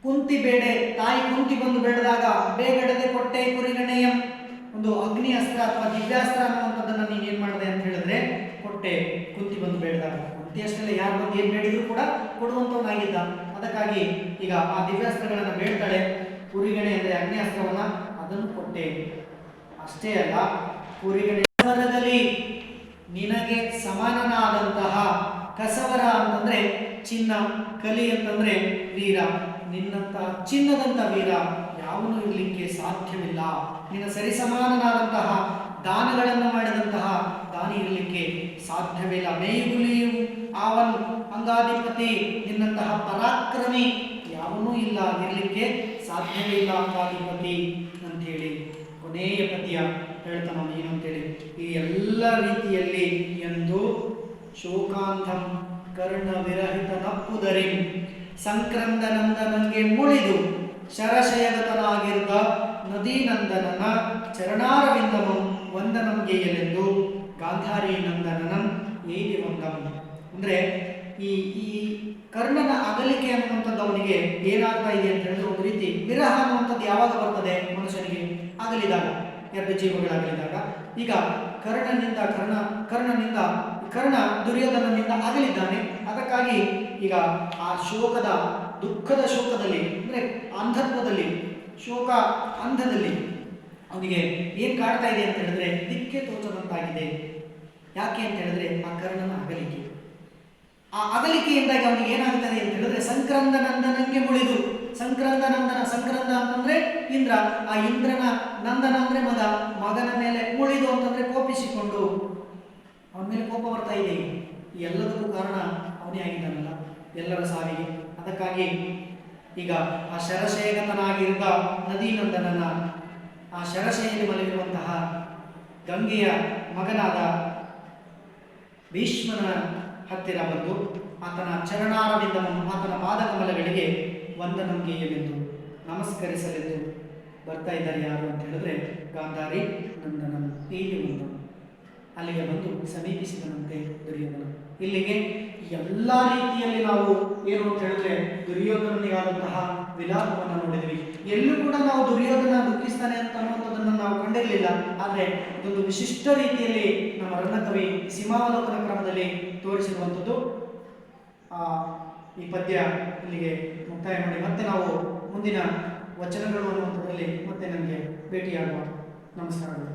ಕುಂತಿ ಬೇಡೆ, ತಾಯಿ ಕುಂತಿ ಬಂದು ಬೇಡದಾಗ ಬೇಗಡದೆ ಕೊಟ್ಟೆ ಕುರಿಗಣೆಯಂ, ಒಂದು ಅಗ್ನಿ ಅಸ್ತ್ರ ಅಥವಾ ದಿವ್ಯಾಸ್ತ್ರ ಅನ್ನುವಂಥದ್ದನ್ನ ನೀನು ಏನ್ ಮಾಡಿದೆ ಅಂತ ಹೇಳಿದ್ರೆ ಕೊಟ್ಟೆ. ಕುಂತಿ ಬಂದು ಬೇಡದಾಗ, ಕುಂತಿ ಅಷ್ಟೆಲ್ಲ ಯಾರು ಬಂದು ಏನ್ ಬೇಡಿದ್ರು ಕೂಡ ಕೊಡುವಂತವನಾಗಿದ್ದ, ಅದಕ್ಕಾಗಿ ಈಗ ಆ ದಿವ್ಯಾಸ್ತ್ರಗಳನ್ನ ಬೇಡ್ತಾಳೆ. ಕುರಿಗಣೆ ಅಂದ್ರೆ ಅಗ್ನಿ ಅಸ್ತ್ರವನ್ನ, ಅದನ್ನು ಕೊಟ್ಟೆ. ಅಷ್ಟೇ ಅಲ್ಲ, ಕುರಿಗಣೆ ನಿನಗೆ ಸಮಾನನಾದಂತಹ ಕಸವರ ಅಂತಂದ್ರೆ ಚಿನ್ನ, ಕಲಿ ಅಂತಂದ್ರೆ ವೀರ, ನಿನ್ನಂತಹ ಚಿನ್ನದಂತ ವೀರ ಯಾವನು ಇರಲಿಕ್ಕೆ ಸಾಧ್ಯವಿಲ್ಲ. ನಿನ್ನ ಸರಿಸಮಾನನಾದಂತಹ ದಾನಗಳನ್ನು ಮಾಡಿದಂತಹ ದಾನಿ ಇರಲಿಕ್ಕೆ ಸಾಧ್ಯವಿಲ್ಲ. ಮೇಗುಲಿಯು ಆವನ್ ಅಂಗಾಧಿಪತಿ, ನಿನ್ನಂತಹ ಪರಾಕ್ರಮಿ ಯಾವನೂ ಇಲ್ಲ, ಇರಲಿಕ್ಕೆ ಸಾಧ್ಯವೇ ಇಲ್ಲ ಅಂಗಾಧಿಪತಿ ಅಂತೇಳಿ ಕೊನೆಯ ಪದ್ಯ ಹೇಳ್ತಾನ ಏನು ಅಂತೇಳಿ. ಈ ಎಲ್ಲ ರೀತಿಯಲ್ಲಿ ಎಂದು ಶೋಕಾಂಧಂ ಕರ್ಣ ವಿರಹಿತ ನಪ್ಪುದರಿ ಸಂಕ್ರಂದನಂದನಂಗೆ ಮುಳಿದು ಶರಶಯಗತನಾಗಿರುವ ನದೀನಂದನನ ಚರಣಾರವಿಂದಮಂ ವಂದನಂಗೆಯಲೆಂದು ಗಾಂಧಾರಿ ನಂದನನಂ ಏದಿ ವಂದಂ. ಅಂದ್ರೆ ಈ ಈ ಕರ್ಣನ ಅಗಲಿಕೆ ಅನ್ನುವಂಥದ್ದು ಅವನಿಗೆ ಏನಾಗ್ತಾ ಇದೆ ಅಂತ ಹೇಳಿದ್ರೆ, ಒಂದು ರೀತಿ ವಿರಹ ಅನ್ನುವಂಥದ್ದು ಯಾವಾಗ ಬರ್ತದೆ ಮನುಷ್ಯನಿಗೆ, ಅಗಲಿದಾಗ, ಎರಡು ಜೀವಗಳಾಗಲಿದಾಗ. ಈಗ ಕರ್ಣ ದುರ್ಯೋಧನನಿಂದ ಅಗಲಿದ್ದಾನೆ, ಅದಕ್ಕಾಗಿ ಈಗ ಆ ಶೋಕದ ದುಃಖದ ಶೋಕದಲ್ಲಿ ಅಂದ್ರೆ ಅಂಧತ್ವದಲ್ಲಿ ಶೋಕ ಅಂಧದಲ್ಲಿ ಅವನಿಗೆ ಏನ್ ಕಾಡ್ತಾ ಇದೆ ಅಂತ ಹೇಳಿದ್ರೆ ದಿಕ್ಕೆ ತೋಚದಂತಾಗಿದೆ. ಯಾಕೆ ಅಂತ ಹೇಳಿದ್ರೆ ಆ ಕರ್ಣನ ಅಗಲಿಕೆ, ಆ ಅಗಲಿಕೆಯಿಂದಾಗಿ ಅವನಿಗೆ ಏನಾಗ್ತದೆ ಅಂತ ಹೇಳಿದ್ರೆ ಸಂಕ್ರಂದ ನಂದನಂಗೆ ಮುಳಿದು, ಸಂಕ್ರಂದ ಅಂತಂದ್ರೆ ಇಂದ್ರ, ಆ ಇಂದ್ರನ ನಂದನ ಅಂದ್ರೆ ಮಗನ ಮೇಲೆ ಮುಳಿದು ಅಂತಂದ್ರೆ ಕೋಪಿಸಿಕೊಂಡು ಅವನ ಮೇಲೆ ಕೋಪ ಬರ್ತಾ ಇದೆ. ಈ ಎಲ್ಲದಕ್ಕೂ ಕಾರಣ ಅವನೇ ಆಗಿದ್ದಾನಲ್ಲ ಎಲ್ಲರ ಸಾವಿಗೆ. ಅದಕ್ಕಾಗಿ ಈಗ ಆ ಶರಶೇಗತನಾಗಿರುವ ನದೀನಂದನನ, ಆ ಶರಶೆಯಲ್ಲಿ ಮಲಗಿರುವಂತಹ ಗಂಗೆಯ ಮಗನಾದ ಭೀಷ್ಮನ ಹತ್ತಿರ ಬಂದು ಆತನ ಚರಣಾರವಿಂದವನ್ನು, ಆತನ ಪಾದಕಮಲಗಳಿಗೆ ವಂದನಂಗೆಯಲೆಂದು ನಮಸ್ಕರಿಸಲೆಂದು ಬರ್ತಾ ಇದ್ದಾರೆ. ಯಾರು ಅಂತ ಹೇಳಿದ್ರೆ ಗಾಂಧಾರಿ ನಂದನನು ಇಲ್ಲಿ ಒಂದು ಅಲ್ಲಿಗೆ ಬಂದು ಸಮೀಪಿಸಿದನಂತೆ ದುರ್ಯೋಧನ. ಇಲ್ಲಿಗೆ ಎಲ್ಲ ರೀತಿಯಲ್ಲಿ ನಾವು ಏನು ಅಂತ ಹೇಳಿದ್ರೆ ದುರ್ಯೋಧನನಿಗಾದಂತಹ ವಿಲಾಪವನ್ನು ನೋಡಿದ್ವಿ. ಎಲ್ಲೂ ಕೂಡ ನಾವು ದುರ್ಯೋಧನ ದುಃಖಿಸ್ತಾನೆ ಅಂತ ಅನ್ನುವಂಥದ್ದನ್ನು ನಾವು ಕಂಡಿರಲಿಲ್ಲ. ಆದರೆ ಇದೊಂದು ವಿಶಿಷ್ಟ ರೀತಿಯಲ್ಲಿ ನಮ್ಮ ರನ್ನಕವಿ ಸೀಮಾವಲೋಕನ ಕ್ರಮದಲ್ಲಿ ತೋರಿಸಿರುವಂಥದ್ದು. ಈ ಪದ್ಯ ಇಲ್ಲಿಗೆ ಮುಕ್ತಾಯ ಮಾಡಿ ಮತ್ತೆ ನಾವು ಮುಂದಿನ ವಚನಗಳು ಅನ್ನುವಂಥದ್ರಲ್ಲಿ ಮತ್ತೆ ನಮಗೆ ಭೇಟಿಯಾಗುವ. ನಮಸ್ಕಾರಗಳು.